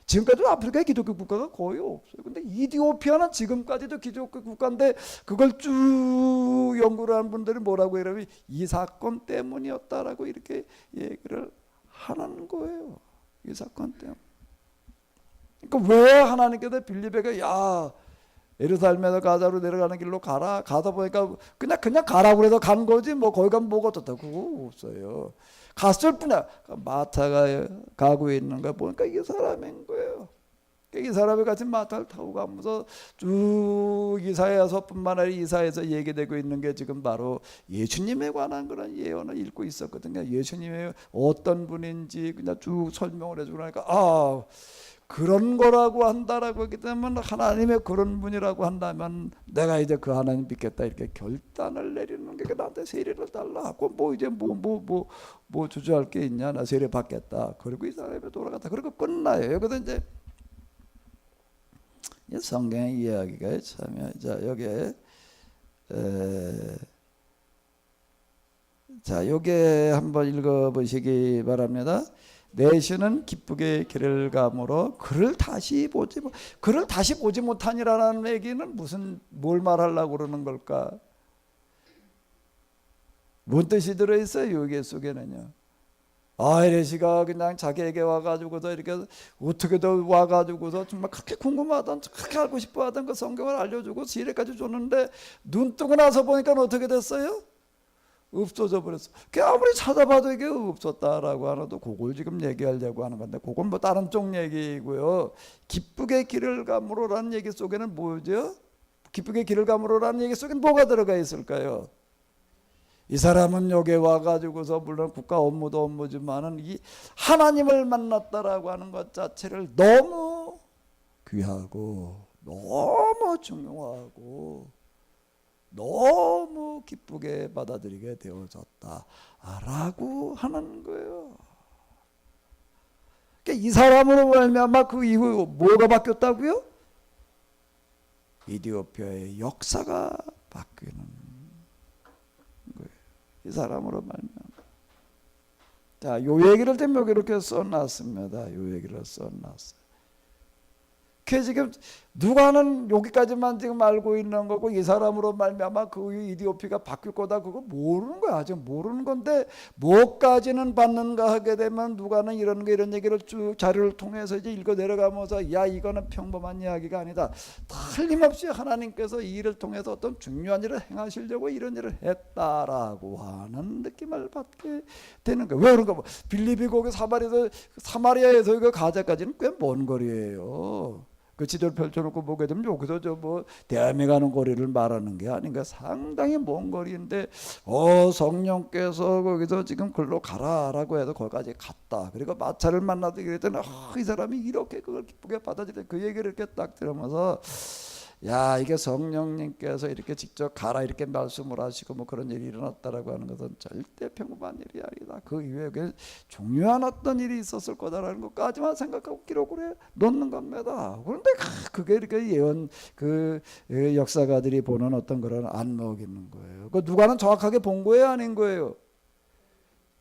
지금까지도 아프리카에 기독교 국가가 거의 없어요. 근데 이디오피아는 지금까지도 기독교 국가인데 그걸 쭉 연구를 하는 분들이 뭐라고 이러면 이 사건 때문이었다라고 이렇게 얘기를 하는 거예요. 이 사건 때문에. 그러니까 왜 하나님께서 빌립에게 야 예루살렘에서 가자로 내려가는 길로 가라. 가다 보니까 그냥 가라고 해서 간 거지 뭐 거기 가면 뭐가 어떻다 그거 없어요. 갔을 뿐이야. 마타가 가고 있는 거 보니까 이 사람인 거예요. 이 사람이 같이 마타를 타고 가면서 쭉 이사야서뿐만 아니라 이사야에서 얘기되고 있는 게 지금 바로 예수님에 관한 그런 예언을 읽고 있었거든요. 예수님이 어떤 분인지 그냥 쭉 설명을 해주고 나니까 그런 거라고 한다라고 하기 때문에 하나님의 그런 분이라고 한다면 내가 이제 그 하나님 믿겠다 이렇게 결단을 내리는 게 나한테 세례를 달라 하고 뭐 이제 뭐 주저할 게 있냐 나 세례 받겠다 그리고 이 사람이 돌아갔다 그리고 끝나요. 여기서 이제 성경의 이야기가 참 자 여기에 자 요게 한번 읽어보시기 바랍니다. 내 신은 기쁘게 길을 가므로 그를 다시 보지 못하니라는 얘기는 뭘 말하려고 그러는 걸까? 뭔 뜻이 들어있어요? 여기 속에는요. 에레시가 그냥 자기에게 와가지고서 이렇게 어떻게든 와가지고서 정말 그렇게 궁금하던 그렇게 알고 싶어하던 그 성경을 알려주고 지혜까지 줬는데 눈 뜨고 나서 보니까 어떻게 됐어요? 없어져 버렸어. 아무리 찾아봐도 이게 없었다라고 하나도 그걸 지금 얘기하려고 하는 건데 그건 뭐 다른 쪽 얘기고요. 기쁘게 길을 가므로라는 얘기 속에는 뭐죠? 기쁘게 길을 가므로라는 얘기 속에는 뭐가 들어가 있을까요? 이 사람은 여기 와가지고서 물론 국가 업무도 업무지만은 이 하나님을 만났다라고 하는 것 자체를 너무 귀하고 너무 중요하고 너무 기쁘게 받아들이게 되어졌다라고 하는 거예요. 그러니까 이 사람으로 말미암아 그 이후 뭐가 바뀌었다고요? 이디오피아의 역사가 바뀌는 거예요. 이 사람으로 말미암아. 자, 요 얘기를 좀 여기 이렇게 써놨습니다. 요 얘기를 써놨어요. 그 지금 누가는 여기까지만 지금 알고 있는 거고 이 사람으로 말미암아 그 이디오피가 바뀔 거다 그거 모르는 거야. 아직 모르는 건데 뭐까지는 받는가 하게 되면 누가는 이런 얘기를 쭉 자료를 통해서 이제 읽어 내려가면서 야 이거는 평범한 이야기가 아니다. 틀림없이 하나님께서 이 일을 통해서 어떤 중요한 일을 행하시려고 이런 일을 했다라고 하는 느낌을 받게 되는 거야. 왜 그런가? 빌립이 거기 사마리아에서 이거 가자까지는 꽤 먼 거리예요. 그 지도를 펼쳐놓고 보게 되면 여기서 대함에 가는 거리를 말하는 게 아닌가. 상당히 먼 거리인데 성령께서 거기서 지금 글로 가라라고 해서 거기까지 갔다. 그리고 마차를 만나도 그랬더니 이 사람이 이렇게 그걸 기쁘게 받아들여 그 얘기를 이렇게 딱 들으면서 야 이게 성령님께서 이렇게 직접 가라 이렇게 말씀을 하시고 뭐 그런 일이 일어났다라고 하는 것은 절대 평범한 일이 아니다. 그 이후에 중요한 어떤 일이 있었을 거다라는 것까지만 생각하고 기록을 해 놓는 겁니다. 그런데 그게 이렇게 예언 그 역사가들이 보는 어떤 그런 안목이 있는 거예요. 그 누가는 정확하게 본 거예요, 아닌 거예요?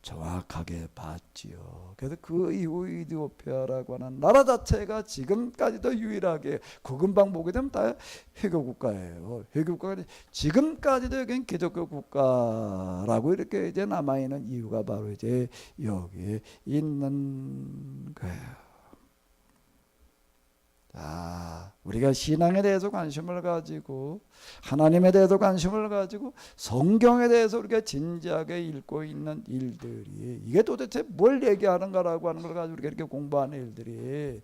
정확하게 봤지요. 그래서 그 이후 이디오피아라고 하는 나라 자체가 지금까지도 유일하게 그 금방 보게 되면 다 회교 국가예요. 회교 국가가 지금까지도 여기는 기독교 국가라고 이렇게 이제 남아 있는 이유가 바로 이제 여기에 있는 거예요. 자, 우리가 신앙에 대해서 관심을 가지고 하나님에 대해서 관심을 가지고 성경에 대해서 우리가 진지하게 읽고 있는 일들이 이게 도대체 뭘 얘기하는가라고 하는 걸 가지고 우리가 이렇게 공부하는 일들이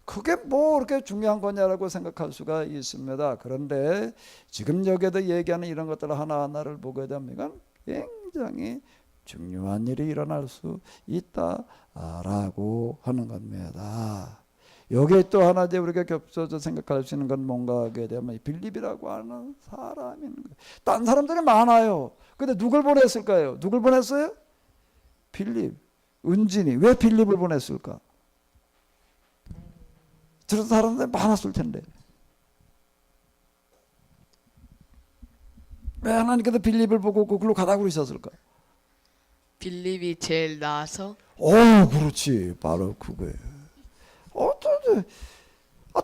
그게 뭐 그렇게 중요한 거냐라고 생각할 수가 있습니다. 그런데 지금 여기에도 얘기하는 이런 것들 하나하나를 보게 되면 굉장히 중요한 일이 일어날 수 있다라고 하는 겁니다. 여기에 또 하나 이제 우리가 겹쳐서 생각할 수 있는 건 뭔가 하게 되면 빌립이라고 하는 사람이 있는 거예요. 딴 사람들이 많아요. 근데 누굴 보냈을까요? 누굴 보냈어요? 빌립, 은진이. 왜 빌립을 보냈을까? 저런 사람들이 많았을 텐데. 왜 하나님께서 빌립을 보고 그걸로 가라고 그러셨을까? 빌립이 제일 나아서 그렇지. 바로 그거예요.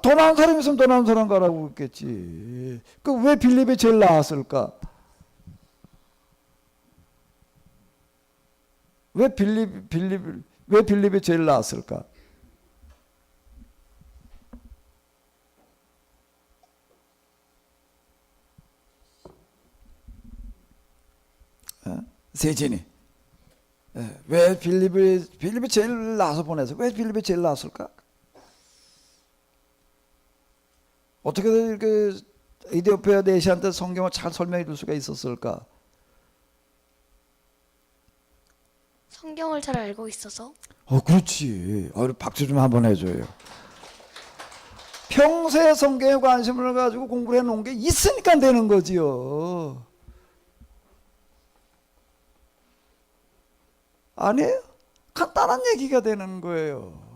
더 나은 사람이 있으면 더 나은 사람 가라고 그랬겠지. 그 왜 빌립이 제일 나았을까? 왜 빌립이 제일 나았을까? 세진이. 왜 빌립이 제일 나서 보내서 왜 빌립이 제일 나았을까? 어떻게 이렇게 이디오피아 내시한테 성경을 잘 설명해 줄 수가 있었을까? 성경을 잘 알고 있어서. 그렇지. 우리 박수 좀 한번 해줘요. 평소에 성경에 관심을 가지고 공부를 해놓은 게 있으니까 되는 거지요. 아니에요? 간단한 얘기가 되는 거예요.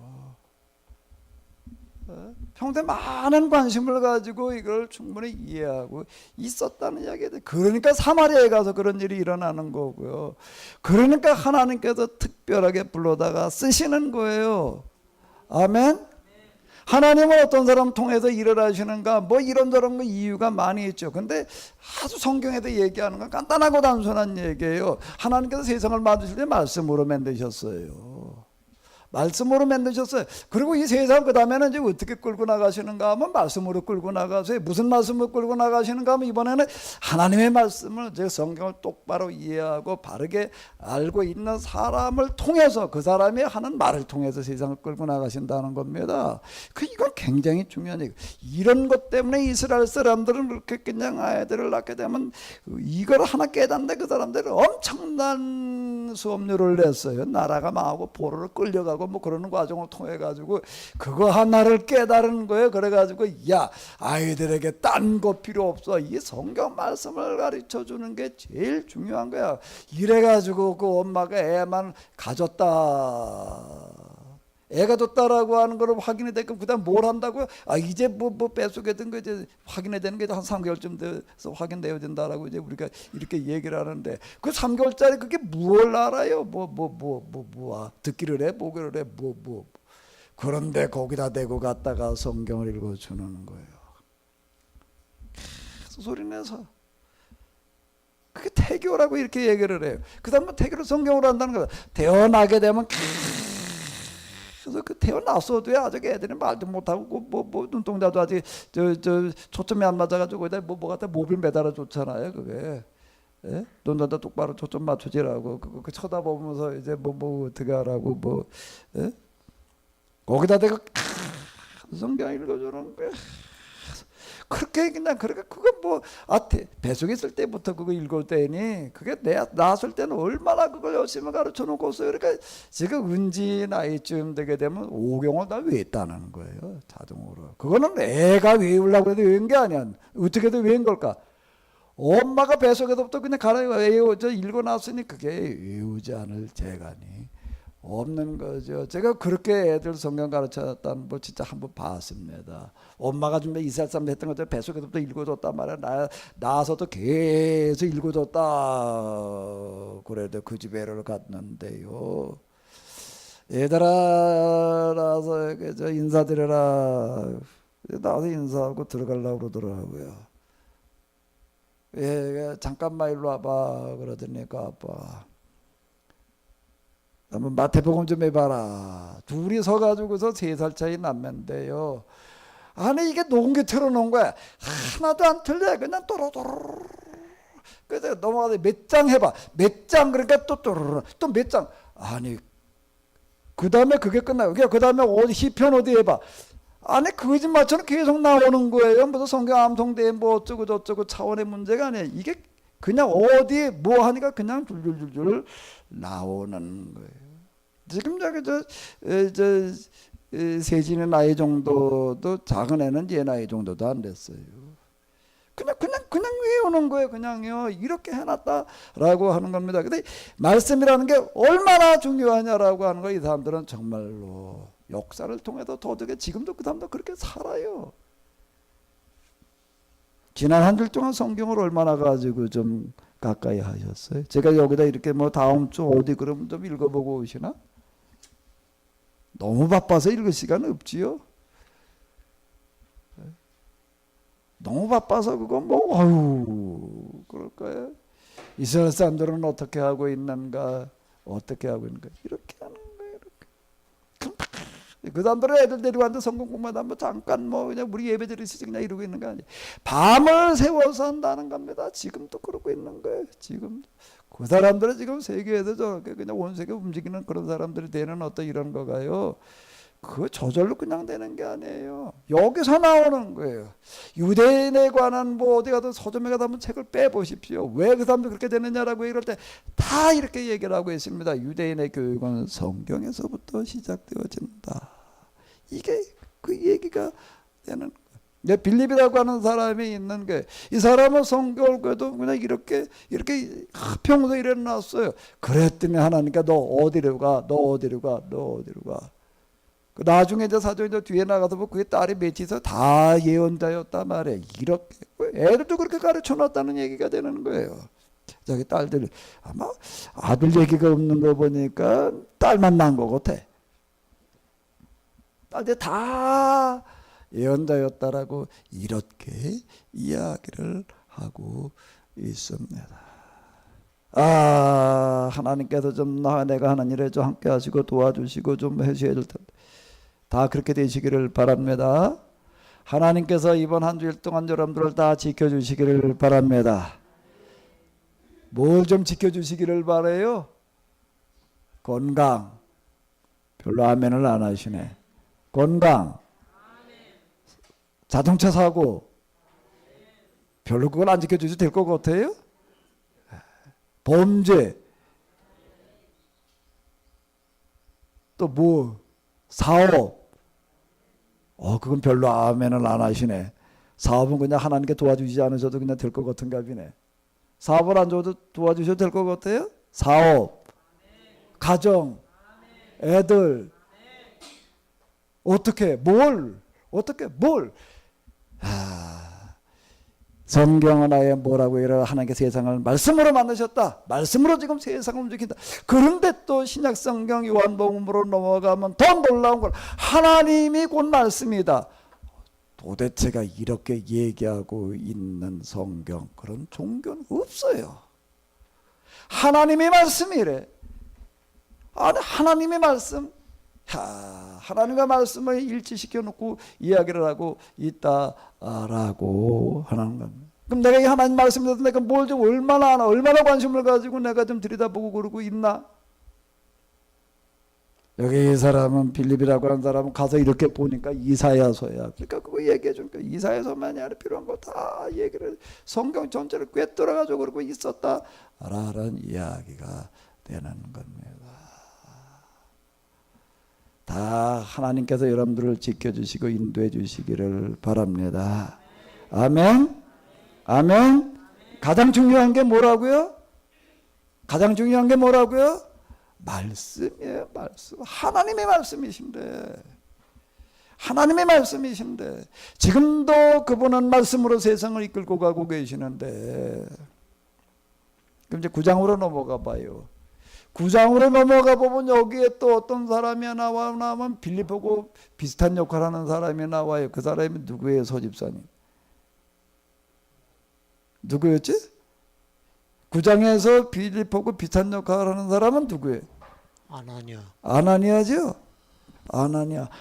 평소에 많은 관심을 가지고 이걸 충분히 이해하고 있었다는 이야기예요. 그러니까 사마리아에 가서 그런 일이 일어나는 거고요. 그러니까 하나님께서 특별하게 불러다가 쓰시는 거예요. 아멘. 하나님은 어떤 사람 통해서 일을 하시는가 뭐 이런저런 거 이유가 많이 있죠. 근데 아주 성경에도 얘기하는 건 간단하고 단순한 얘기예요. 하나님께서 세상을 만드실 때 말씀으로 만드셨어요. 말씀으로 만드셨어요. 그리고 이 세상 그 다음에는 이제 어떻게 끌고 나가시는가 하면 말씀으로 끌고 나가세요. 무슨 말씀으로 끌고 나가시는가 하면 이번에는 하나님의 말씀을 제 성경을 똑바로 이해하고 바르게 알고 있는 사람을 통해서 그 사람이 하는 말을 통해서 세상을 끌고 나가신다는 겁니다. 이건 굉장히 중요한 얘기. 이런 것 때문에 이스라엘 사람들은 그렇게 그냥 아이들을 낳게 되면 이걸 하나 깨닫는데 그 사람들은 엄청난 수업료를 냈어요. 나라가 망하고 포로로 끌려가고 뭐 그러는 과정을 통해 가지고 그거 하나를 깨달은 거예요. 그래 가지고 야 아이들에게 딴 거 필요 없어. 이 성경 말씀을 가르쳐 주는 게 제일 중요한 거야. 이래 가지고 그 엄마가 애만 가졌다. 애가 줬다라고 하는 걸 확인이 되고 그다음 뭘 한다고요? 이제 뭐 뱃속에 든 거 이제 확인이 되는 게 한 3개월쯤 돼서 확인되어야 된다라고 이제 우리가 이렇게 얘기를 하는데 그 3개월짜리 그게 뭘 알아요? 듣기를 해, 보기를 해, 그런데 거기다 대고 갔다가 성경을 읽어주는 거예요. 소리 내서. 그게 태교라고 이렇게 얘기를 해요. 그 다음에 태교를 성경으로 한다는 거예요. 태어나게 되면 그래서 그 태어났어도 아직 애들이 말도 못하고 뭐 눈동자도 아직 저 초점이 안 맞아가지고 거기다 뭐 갖다 모빌 매달아 줬잖아요. 그게 예? 눈동자 똑바로 초점 맞추지라고 그 쳐다보면서 이제 뭐 어떻게 하라고 예? 거기다 대고 성경 읽어주는 거야. 그렇게 그냥 그렇게 그거 뱃속에 있을 때부터 그거 읽을 때니 그게 내가 낳았을 때는 얼마나 그걸 열심히 가르쳐 놓고서 그러니까 지금 은지 나이쯤 되게 되면 오경을 다 외웠다는 거예요. 자동으로. 그거는 애가 외우려고 해도 외운 게 아니야. 어떻게든 외운 걸까? 엄마가 뱃속에서부터 그냥 외워져 읽어놨으니 그게 외우지 않을 재간이 없는 거죠. 제가 그렇게 애들 성경 가르쳤다는 걸 진짜 한번 봤습니다. 엄마가 좀 이살삼 했던 것들 뱃속에서부터 읽어줬단 말이야. 나와서도 계속 읽어줬다. 그래도 그 집에를 갔는데요. 얘들아 나와서 인사드려라. 나와서 인사하고 들어가려고 그러더라고요. 잠깐만 일로 와봐 그러더니 그 아빠 한번 마태복음 좀 해봐라. 둘이 서가지고서 3살 차이 남매인데요. 아니 이게 녹음기 틀어놓은 거야. 하나도 안 틀려. 그냥 또로또로. 그래서 넘어가서 몇 장 해봐. 몇 장 그러니까 또 몇 장. 아니 그 다음에 그게 끝나고 그 다음에 시편 어디 해봐. 아니 거짓말처럼 계속 나오는 거예요. 무슨 성경 암송대 뭐 어쩌고 저쩌고 차원의 문제가 아니에요. 이게 그냥 어디에 뭐 하니까 그냥 줄줄줄줄 나오는 거예요. 지금 세진의 나이 정도도 작은 애는 얘 나이 정도도 안 됐어요. 그냥 외우는 거예요. 그냥요. 이렇게 해놨다라고 하는 겁니다. 근데 말씀이라는 게 얼마나 중요하냐라고 하는 거 이 사람들은 정말로 역사를 통해서 도덕에 지금도 그 사람도 그렇게 살아요. 지난 한 주 동안 성경을 얼마나 가지고 좀 가까이 하셨어요? 제가 여기다 이렇게 뭐 다음 주 어디 그러면 좀 읽어보고 오시나? 너무 바빠서 읽을 시간 없지요. 너무 바빠서 그거 뭐 아유 그럴 거예요. 이스라엘 사람들은 어떻게 하고 있는가, 어떻게 하고 있는가 이렇게 하는 거예요. 이렇게. 그 사람들은 애들 데리고 왔는데 성경 공부하다 뭐 잠깐 뭐 그냥 우리 예배 드리시지 그냥 이러고 있는 거 아니에요. 밤을 새워서 한다는 겁니다. 지금도 그러고 있는 거예요. 지금 그 사람들은 지금 세계에서 저렇게 그냥 온 세계 움직이는 그런 사람들이 되는 어떤 이런 거가요. 그거 저절로 그냥 되는 게 아니에요. 여기서 나오는 거예요. 유대인에 관한 뭐 어디 가든 서점에 가서 한번 책을 빼보십시오. 왜 그 사람들 그렇게 되느냐라고 얘기할 때 다 이렇게 얘기를 하고 있습니다. 유대인의 교육은 성경에서부터 시작되어진다. 이게 그 얘기가 되는 거예요. 빌립이라고 하는 사람이 있는 게 이 사람은 성경을 그래도 그냥 이렇게 평소에 일어났어요. 그랬더니 하나님께 너 어디로 가? 너 어디로 가? 너 어디로 가? 나중에 이제 사정이 뒤에 나가서 보면 그게 딸이 맺혀서 다 예언자였단 말이에요. 이렇게 애들도 그렇게 가르쳐 놨다는 얘기가 되는 거예요. 저기 딸들 아마 아들 얘기가 없는 거 보니까 딸만 난 거 같아. 딸들 다 예언자였다라고 이렇게 이야기를 하고 있습니다. 하나님께서 좀 내가 하는 일에 좀 함께 하시고 도와주시고 좀 해주셔야 될 텐데 다 그렇게 되시기를 바랍니다. 하나님께서 이번 한 주일 동안 여러분들을 다 지켜주시기를 바랍니다. 뭘 좀 지켜주시기를 바라요? 건강. 별로 아멘을 안 하시네. 건강. 자동차 사고. 별로 그걸 안 지켜주셔도 될 것 같아요? 범죄. 또 뭐? 사업. 그건 별로 아멘을 안 하시네. 사업은 그냥 하나님께 도와주시지 않으셔도 그냥 될 것 같은 값이네. 사업을 안 줘도 도와주셔도 될 것 같아요? 사업, 가정, 애들. 어떻게, 뭘? 성경은 아예 뭐라고 이러 하나님께 세상을 말씀으로 만드셨다. 말씀으로 지금 세상을 움직인다. 그런데 또 신약 성경 요한복음으로 넘어가면 더 놀라운 걸 하나님이 곧 말씀이다. 도대체가 이렇게 얘기하고 있는 성경 그런 종교는 없어요. 하나님의 말씀이래. 아니 하나님의 말씀. 하나님의 말씀을 일치시켜 놓고 이야기를 하고 있다라고 하는 겁니다. 그럼 내가 이 하나님 말씀에 대해서 내가 뭘 좀 얼마나 관심을 가지고 내가 좀 들여다보고 그러고 있나? 여기 이 사람은 빌립이라고 하는 사람은 가서 이렇게 보니까 이사야서야. 그러니까 그거 얘기해 주니까 이사야서만이 아니라 필요한 거 다 얘기를 성경 전체를 꿰뚫어가지고 그러고 있었다라는 이야기가 되는 겁니다. 다 하나님께서 여러분들을 지켜주시고 인도해 주시기를 바랍니다. 아멘. 아멘. 가장 중요한 게 뭐라고요? 말씀이에요. 말씀. 하나님의 말씀이신데 지금도 그분은 말씀으로 세상을 이끌고 가고 계시는데 그럼 이제 9장으로 넘어가 봐요. 9장으로 넘어가 보면 여기에 또 어떤 사람이 나오면 빌립하고 비슷한 역할을 하는 사람이 나와요. 그 사람이 누구예요? 소집사님. 누구였지? 9장에서 빌립하고 비슷한 역할을 하는 사람은 누구예요? 아나니아죠?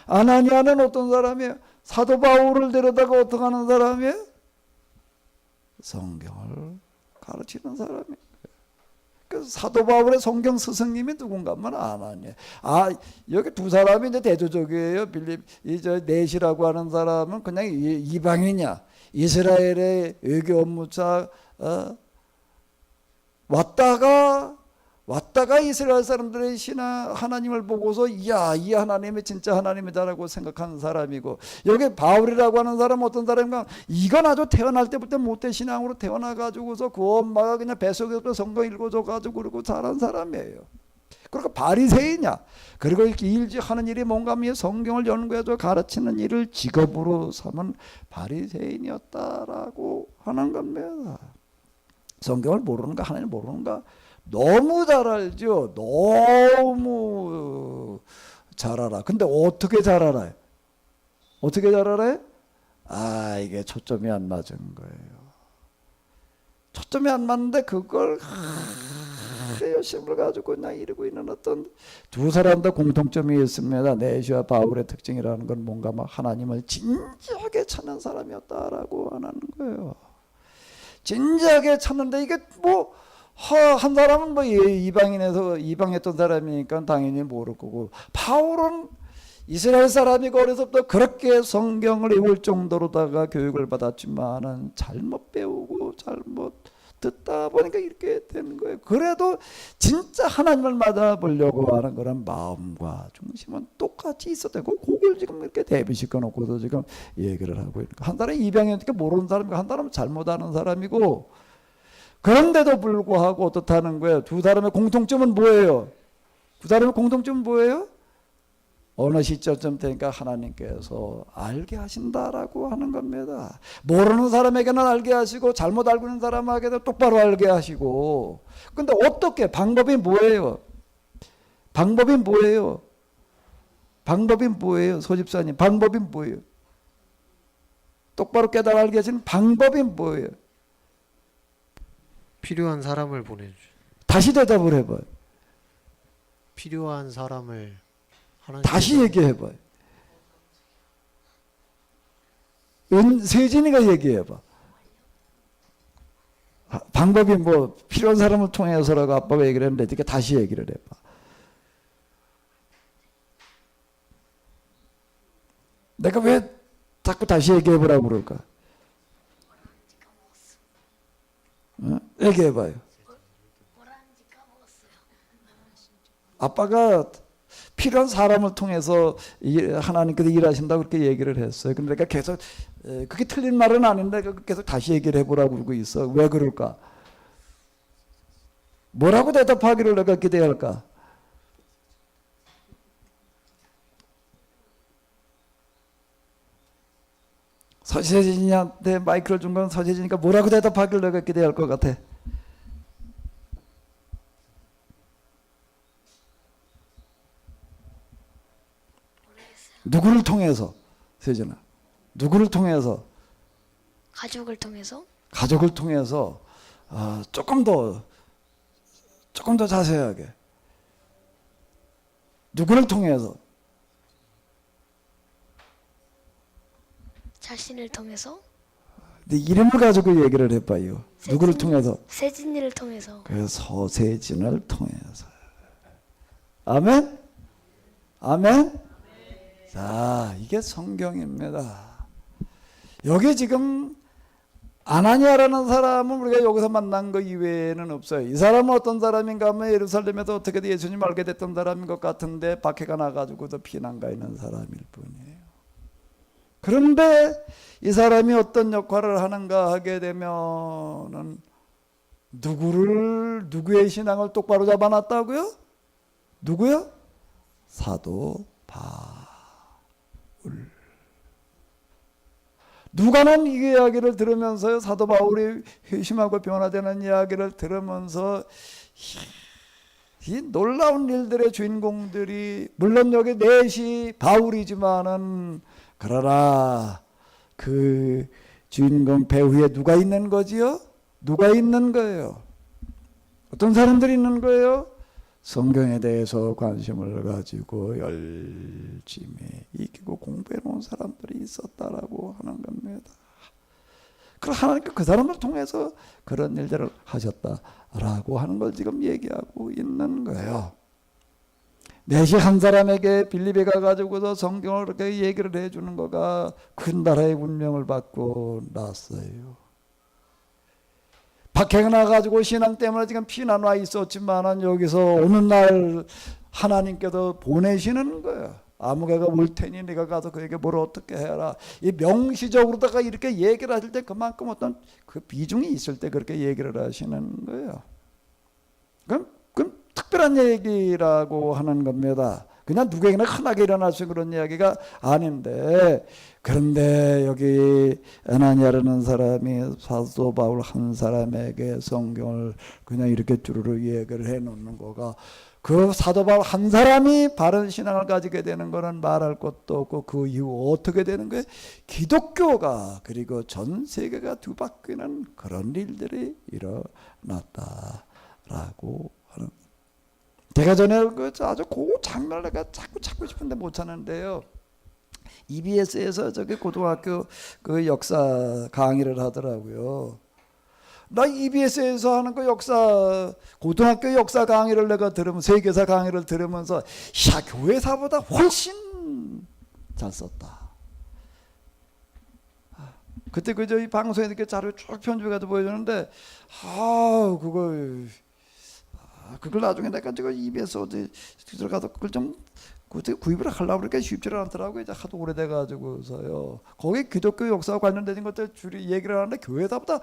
아나니아는 어떤 사람이에요? 사도 바울을 데려다가 어떻게 하는 사람이에요? 성경을 가르치는 사람이에요. 그 사도 바울의 성경 스승님이 누군가 하면 아나니아. 여기 두 사람이 이제 대조적이에요. 빌립 이저 넷이라고 하는 사람은 그냥 이방인이야. 이스라엘의 외교 업무자 왔다가 이스라엘 사람들의 신앙 하나님을 보고서 이야 이 하나님이 진짜 하나님이다라고 생각하는 사람이고, 여기 바울이라고 하는 사람은 어떤 사람인가, 이건 아주 태어날 때부터 모태 신앙으로 태어나가지고서 그 엄마가 그냥 뱃속에서 성경 읽어줘가지고 그러고 자란 사람이에요. 그리고 바리새인이야. 그리고 이렇게 하는 일이 뭔가 하면 성경을 연구해서 가르치는 일을 직업으로 삼은 바리새인이었다라고 하는 겁니다. 성경을 모르는가 하나님 모르는가 너무 잘 알죠. 너무 잘 알아. 근데 어떻게 잘 알아요? 어떻게 잘 알아요? 이게 초점이 안 맞은 거예요. 초점이 안 맞는데 그걸 열심을 가지고 그냥 이루고 있는 어떤 두 사람 다 공통점이 있습니다. 넷이와 바울의 특징이라는 건 뭔가 막 하나님을 진지하게 찾는 사람이었다라고 하는 거예요. 진지하게 찾는데 이게 뭐 한 사람은 뭐 이방했던 사람이니까 당연히 모를 거고, 바울은 이스라엘 사람이고 어려서부터 그렇게 성경을 외울 정도로다가 교육을 받았지만은 잘못 배우고 잘못 듣다 보니까 이렇게 되는 거예요. 그래도 진짜 하나님을 만나보려고 하는 그런 마음과 중심은 똑같이 있었대요. 그걸 지금 이렇게 대비시켜 놓고서 지금 얘기를 하고 있는 거예요. 한 사람은 입양이니까 모르는 사람이고 한 사람은 잘못 아는 사람이고, 그런데도 불구하고 어떻다는 거예요? 두 사람의 공통점은 뭐예요? 두 사람의 공통점은 뭐예요? 어느 시점쯤 되니까 하나님께서 알게 하신다라고 하는 겁니다. 모르는 사람에게는 알게 하시고 잘못 알고 있는 사람에게도 똑바로 알게 하시고. 근데 어떻게? 방법이 뭐예요? 방법이 뭐예요? 방법이 뭐예요? 소집사님 방법이 뭐예요? 똑바로 깨달아 알게 하시는 방법이 뭐예요? 필요한 사람을 보내줘. 다시 대답을 해봐요. 필요한 사람을 다시 얘기해봐요. 세진이가 얘기해봐. 방법이 뭐 필요한 사람을 통해서라고 아빠가 얘기를 했는데 이렇게 다시 얘기를 해봐. 내가 왜 자꾸 다시 얘기해보라고 그럴까? 얘기해봐요. 아빠가 필요한 사람을 통해서 하나님께서 일하신다고 그렇게 얘기를 했어요. 근데 내가 계속 그게 틀린 말은 아닌데 계속 다시 얘기를 해보라고 그러고 있어. 왜 그럴까? 뭐라고 대답하기를 내가 기대할까? 서세진이한테 마이크를 준 건 서세진이니까 뭐라고 대답하기를 내가 기대할 것 같아. 누구를 통해서? 세진아, 누구를 통해서? 가족을 통해서? 가족을 통해서. 조금 더 자세하게. 누구를 통해서? 자신을 통해서? 네 이름을 가지고 얘기를 해봐요. 누구를 통해서? 세진이를 통해서. 그래서 서세진을 통해서. 아멘? 아멘? 자, 이게 성경입니다. 여기 지금 아나니아라는 사람은 우리가 여기서 만난 거 이외에는 없어요. 이 사람은 어떤 사람인가 하면 예루살렘에서 어떻게든 예수님 알게 됐던 사람인 것 같은데 박해가 나가지고도 피난가 있는 사람일 뿐이에요. 그런데 이 사람이 어떤 역할을 하는가 하게 되면은 누구의 신앙을 똑바로 잡아놨다고요? 누구요? 사도 바울. 누가는 이 이야기를 들으면서요, 사도 바울이 회심하고 변화되는 이야기를 들으면서 이 놀라운 일들의 주인공들이, 물론 여기 넷이 바울이지만은 그러나 그 주인공 배후에 누가 있는 거지요? 누가 있는 거예요? 어떤 사람들이 있는 거예요? 성경에 대해서 관심을 가지고 열심히 익히고 공부해 놓은 사람들이 있었다라고 하는 겁니다. 그 하나님께 그 사람을 통해서 그런 일들을 하셨다라고 하는 걸 지금 얘기하고 있는 거예요. 넷이 한 사람에게 빌립에 가가지고서 성경을 그렇게 얘기를 해주는 거가 큰 나라의 운명을 받고 났어요. 밖에 나가지고 신앙 때문에 지금 피난 와 있었지만은 여기서 어느 날 하나님께서 보내시는 거예요. 아무개가 올 테니 네가 가서 그에게 뭘 어떻게 해라. 이 명시적으로다가 이렇게 얘기를 하실 때 그만큼 어떤 그 비중이 있을 때 그렇게 얘기를 하시는 거예요. 그럼 특별한 얘기라고 하는 겁니다. 그냥 누구에게나 흔하게 일어날 수 있는 그런 이야기가 아닌데, 그런데 여기 아나니아라는 사람이 사도 바울 한 사람에게 성경을 그냥 이렇게 쭈루루 얘기를 해놓는 거가, 그 사도 바울 한 사람이 바른 신앙을 가지게 되는 거는 말할 것도 없고, 그 이후 어떻게 되는 거예요? 기독교가 그리고 전 세계가 뒤바뀌는 그런 일들이 일어났다라고 하는. 제가 전에 아주 그 장면을 내가 자꾸 찾고 싶은데 못 찾는데요. EBS에서 저기 고등학교 그 역사 강의를 하더라고요. 나 EBS에서 하는 그 역사, 고등학교 역사 강의를 내가 들으면서, 세계사 강의를 들으면서, 야, 교회사보다 훨씬 잘 썼다. 그때 그저 이 방송에 이렇게 자료 쭉 편집해가지고 보여주는데, 그걸 나중에 내가 지금 EBS 어디 들어가서 그걸 좀 구입을 하려고 그러니까 쉽지를 않더라고요. 이제 하도 오래돼가지고서요. 거기 기독교 역사와 관련된 것들 줄이 얘기를 하는데, 교회사보다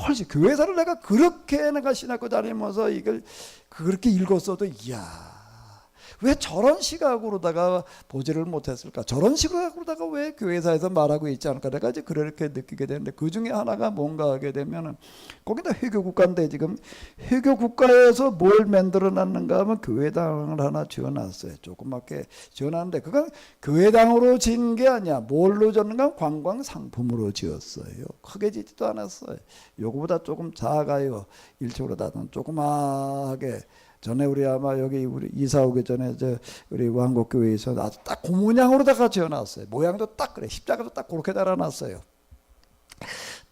훨씬, 교회사를 내가 그렇게 내가 신학교 다니면서 이걸 그렇게 읽었어도, 이야, 왜 저런 시각으로다가 보지를 못했을까? 저런 시각으로다가 왜 교회사에서 말하고 있지 않을까? 내가 이제 그렇게 느끼게 되는데, 그 중에 하나가 뭔가 하게 되면은, 거기다 회교국가인데 지금 회교국가에서 뭘 만들어 놨는가 하면 교회당을 하나 지어놨어요. 조그맣게 지어놨는데, 그건 교회당으로 지은 게 아니야. 뭘로 지었는가? 관광상품으로 지었어요. 크게 짓지도 않았어요. 요거보다 조금 작아요. 1층으로 닫은 조그맣게. 전에 우리 아마 여기 우리 이사 오기 전에 우리 왕곡교회에서 아주 딱 그 모양으로다가 지어놨어요. 모양도 딱 그래. 십자가도 딱 그렇게 달아놨어요.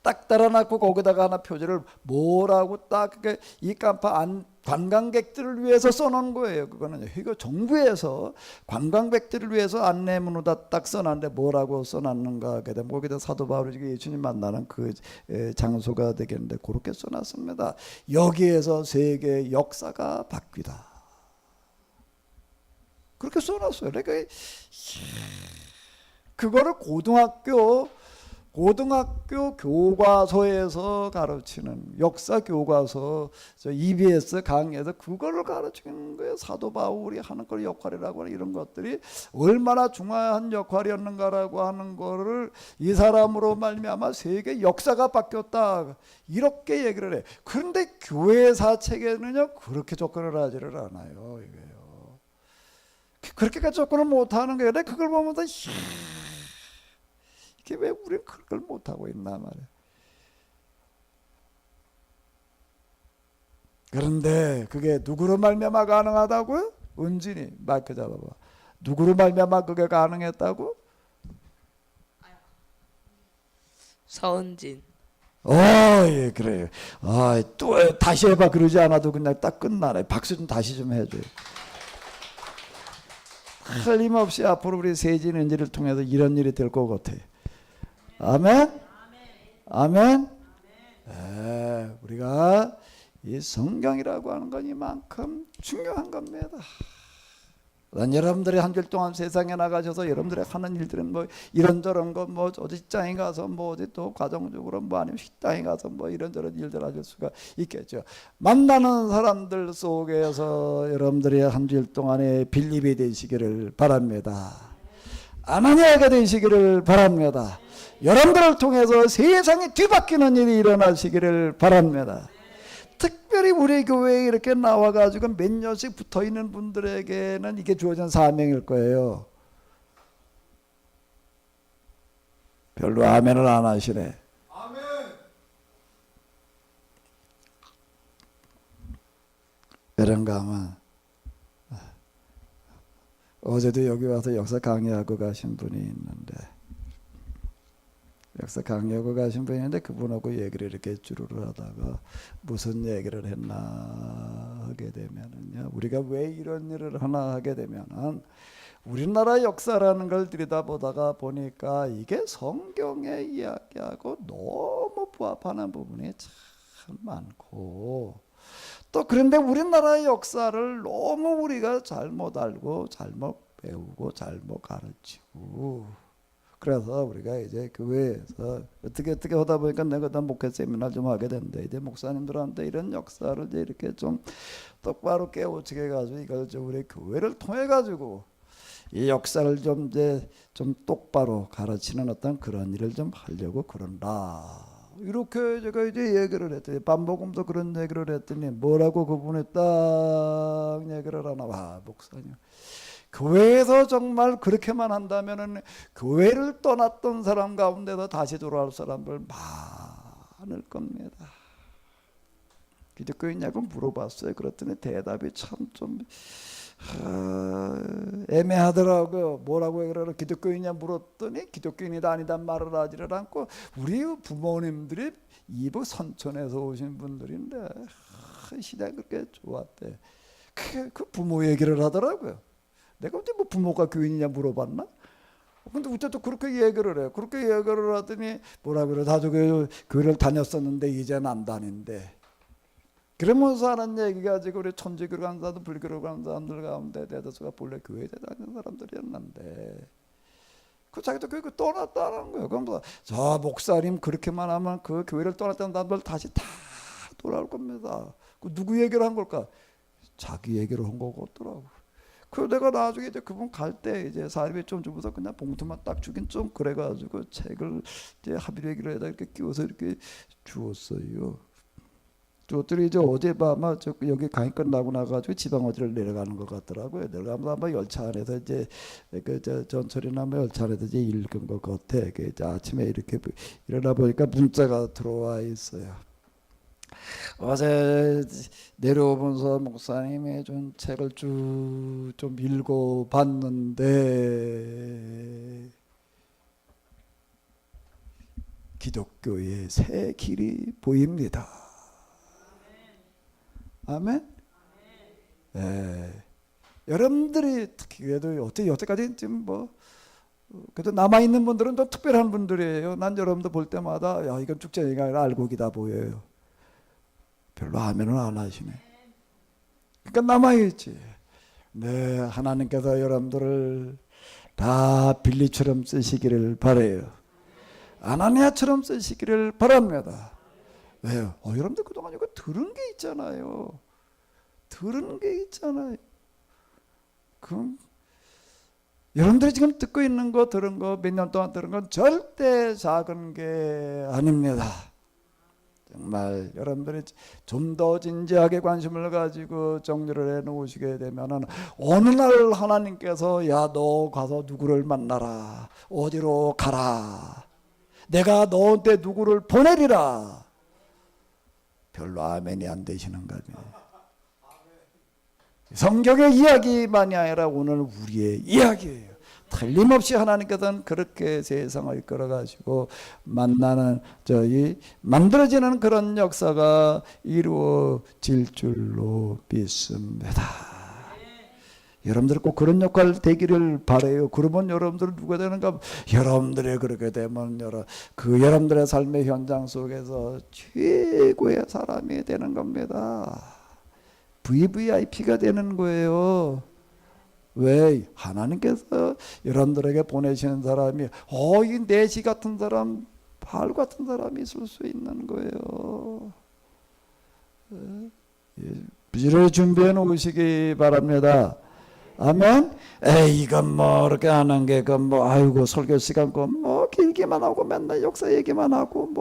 딱 달아놨고 거기다가 하나 표지를 뭐라고 딱 이 깜파 관광객들을 위해서 써놓은 거예요. 그거는 이거 정부에서 관광객들을 위해서 안내문으로다 딱 써놨는데 뭐라고 써놨는가 하게 되면 거기다 사도 바울이 예수님 만나는 그 장소가 되겠는데 그렇게 써놨습니다. 여기에서 세계 역사가 바뀌다. 그렇게 써놨어요. 그러니까 그거를 고등학교 교과서에서 가르치는 역사 교과서 EBS 강의에서 그거를 가르치는 거예요. 사도 바울이 하는 그 역할이라고 하는 이런 것들이 얼마나 중요한 역할이었는가라고 하는 거를 이 사람으로 말미암아 세계 역사가 바뀌었다 이렇게 얘기를 해. 그런데 교회사 책에는요 그렇게 접근을 하지를 않아요. 이게요. 그렇게까지 접근을 못하는 거예요. 근데 그걸 보면서 이게 왜 우리는 그걸 못하고 있나 말이야. 그런데 그게 누구로 말미암아 가능하다고요? 은진이 마이크 잡아봐. 누구로 말미암아 그게 가능했다고? 서은진. 예, 그래요. 또 다시 해봐. 그러지 않아도 그냥 딱 끝나네. 박수 좀 다시 좀 해줘요. 틀림없이 앞으로 우리 세진 은지를 통해서 이런 일이 될 것 같아요. 아멘? 아멘? 네, 우리가 이 성경이라고 하는 건 이만큼 중요한 겁니다. 여러분들이 한 주일 동안 세상에 나가셔서 여러분들이 하는 일들은 뭐 이런저런 거 뭐 어디 직장에 가서 뭐 어디 또 가정적으로 뭐 아니면 식당에 가서 뭐 이런저런 일들 하실 수가 있겠죠. 만나는 사람들 속에서 여러분들이 한 주일 동안에 빌립이 되시기를 바랍니다. 아나니아가 되시기를 바랍니다. 여러분들을 통해서 세상이 뒤바뀌는 일이 일어나시기를 바랍니다. 특별히 우리 교회에 이렇게 나와가지고 몇 년씩 붙어있는 분들에게는 이게 주어진 사명일 거예요. 별로 아멘을 안 하시네. 아멘. 그런가 하면 어제도 여기 와서 역사 강의하고 가신 분이 있는데 역사 강의하고 가신 분인데 그분하고 얘기를 이렇게 주루를 하다가 무슨 얘기를 했나 하게 되면은요, 우리가 왜 이런 일을 하나 하게 되면은 우리나라 역사라는 걸 들여다보다가 보니까 이게 성경의 이야기하고 너무 부합하는 부분이 참 많고, 또 그런데 우리나라의 역사를 너무 우리가 잘못 알고 잘못 배우고 잘못 가르치고, 그래서 우리가 이제 교회에서 어떻게 하다 보니까 내가 다 목회 세미나 좀 하게 됐는데, 이제 목사님들한테 이런 역사를 이제 이렇게 좀 똑바로 깨우치게 해가지고 이걸 좀 우리 교회를 통해 가지고 이 역사를 좀 이제 좀 똑바로 가르치는 어떤 그런 일을 좀 하려고 그런다. 이렇게 제가 이제 얘기를 했더니, 반복음도 그런 얘기를 했더니 뭐라고 그분이 딱 얘기를 하나 봐. 목사님, 교회에서 정말 그렇게만 한다면은 교회를 떠났던 사람 가운데서 다시 돌아올 사람들 많을 겁니다. 기독교인냐고 물어봤어요. 그랬더니 대답이 참 좀 애매하더라고요. 뭐라고 그러나 기독교인이냐 물었더니 기독교인이다 아니다 말을 하지를 않고, 우리 부모님들이 이북 선천에서 오신 분들인데 시대가 그렇게 좋았대. 그 부모 얘기를 하더라고요. 내가 언제 뭐 부모가 교인이냐 물어봤나? 근데 어쨌든 그렇게 얘기를 해요. 그렇게 얘기를 하더니 뭐라 그래, 나도 교회를 다녔었는데 이제는 안 다닌대. 그러면서 하는 얘기가 지금 우리 천주교로 가는 사람들, 불교로 가는 사람들 가운데 대다수가 본래 교회에 다니는 사람들이었는데 그 자기도 교회 떠났다는 거예요. 그럼 저 목사님 그렇게만 하면 그 교회를 떠났다는 사람들 다시 다 돌아올 겁니다. 그 누구 얘기를 한 걸까? 자기 얘기를 한 거 같더라고. 그래서 내가 나중에 이제 그분 갈 때 이제 사립에 좀 주면서 그냥 봉투만 딱 주긴 좀 그래가지고 책을 이제 합의례기로에다 이렇게 끼워서 이렇게 주었어요. 저들이 이제 어젯밤 여기 강의 끝나고 나가지고 지방 어디를 내려가는 것 같더라고요. 내려가면서 아마 열차 안에서 이제 전철이나 뭐 열차 안에서 이제 읽은 것 같아. 이제 아침에 이렇게 일어나 보니까 문자가 들어와 있어요. 어제 내려오면서 목사님이 준 책을 쭉 좀 읽어봤는데 기독교의 새 길이 보입니다. 아멘. 예. 여러분들이 특히 그래도 여태까지 지금 뭐 그래도 남아 있는 분들은 또 특별한 분들이에요. 난 여러분들 볼 때마다 야, 이건 축제가 아니라 알곡이다 보여요. 별로 아멘은 안 하시네. 그러니까 남아있지. 네, 하나님께서 여러분들을 다 빌리처럼 쓰시기를 바라요. 아나니아처럼 쓰시기를 바랍니다. 왜요? 여러분들 그동안 이거 들은 게 있잖아요. 들은 게 있잖아요. 그럼 여러분들이 지금 듣고 있는 거, 들은 거, 몇 년 동안 들은 건 절대 작은 게 아닙니다. 정말 여러분들이 좀 더 진지하게 관심을 가지고 정리를 해 놓으시게 되면은 어느 날 하나님께서 야, 너 가서 누구를 만나라. 어디로 가라. 내가 너한테 누구를 보내리라. 별로 아멘이 안 되시는 거죠. 성경의 이야기만이 아니라 오늘 우리의 이야기예요. 틀림없이 하나님께서는 그렇게 세상을 이끌어가시고 만들어지는 그런 역사가 이루어질 줄로 믿습니다. 여러분들 꼭 그런 역할 되기를 바라요. 그러면 여러분들은 누가 되는가? 여러분들이 그렇게 되면 여러분들의 삶의 현장 속에서 최고의 사람이 되는 겁니다. VVIP가 되는 거예요. 왜? 하나님께서 여러분들에게 보내시는 사람이 이 내시 같은 사람, 바울 같은 사람이 있을 수 있는 거예요. 부지런히 준비해 놓으시기 바랍니다. 아멘. 이건 뭐 이렇게 하는 게 아이고 설교 시간 뭐 길기만 하고 맨날 역사 얘기만 하고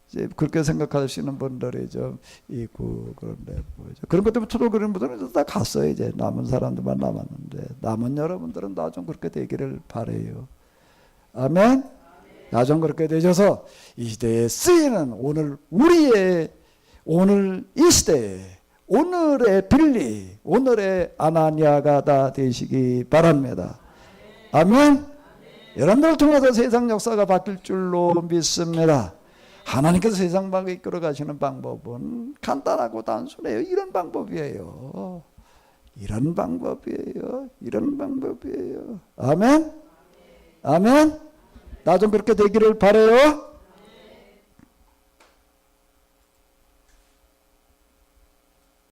이제 그렇게 생각하시는 분들이 좀 있고, 그런데 그런 것 때문에 저도 그런 분들은 다 갔어요. 이제 남은 사람들만 남았는데 남은 여러분들은 나 좀 그렇게 되기를 바래요. 아멘. 나 좀 그렇게 되셔서 이 시대에 쓰이는 오늘 이 시대에 오늘의 빌리, 오늘의 아나니아가 다 되시기 바랍니다. 아멘. 여러분들을 통해서 세상 역사가 바뀔 줄로 믿습니다. 하나님께서 세상 밖에 이끌어 가시는 방법은 간단하고 단순해요. 이런 방법이에요. 이런 방법이에요. 이런 방법이에요. 아멘? 아멘? 나 좀 그렇게 되기를 바라요.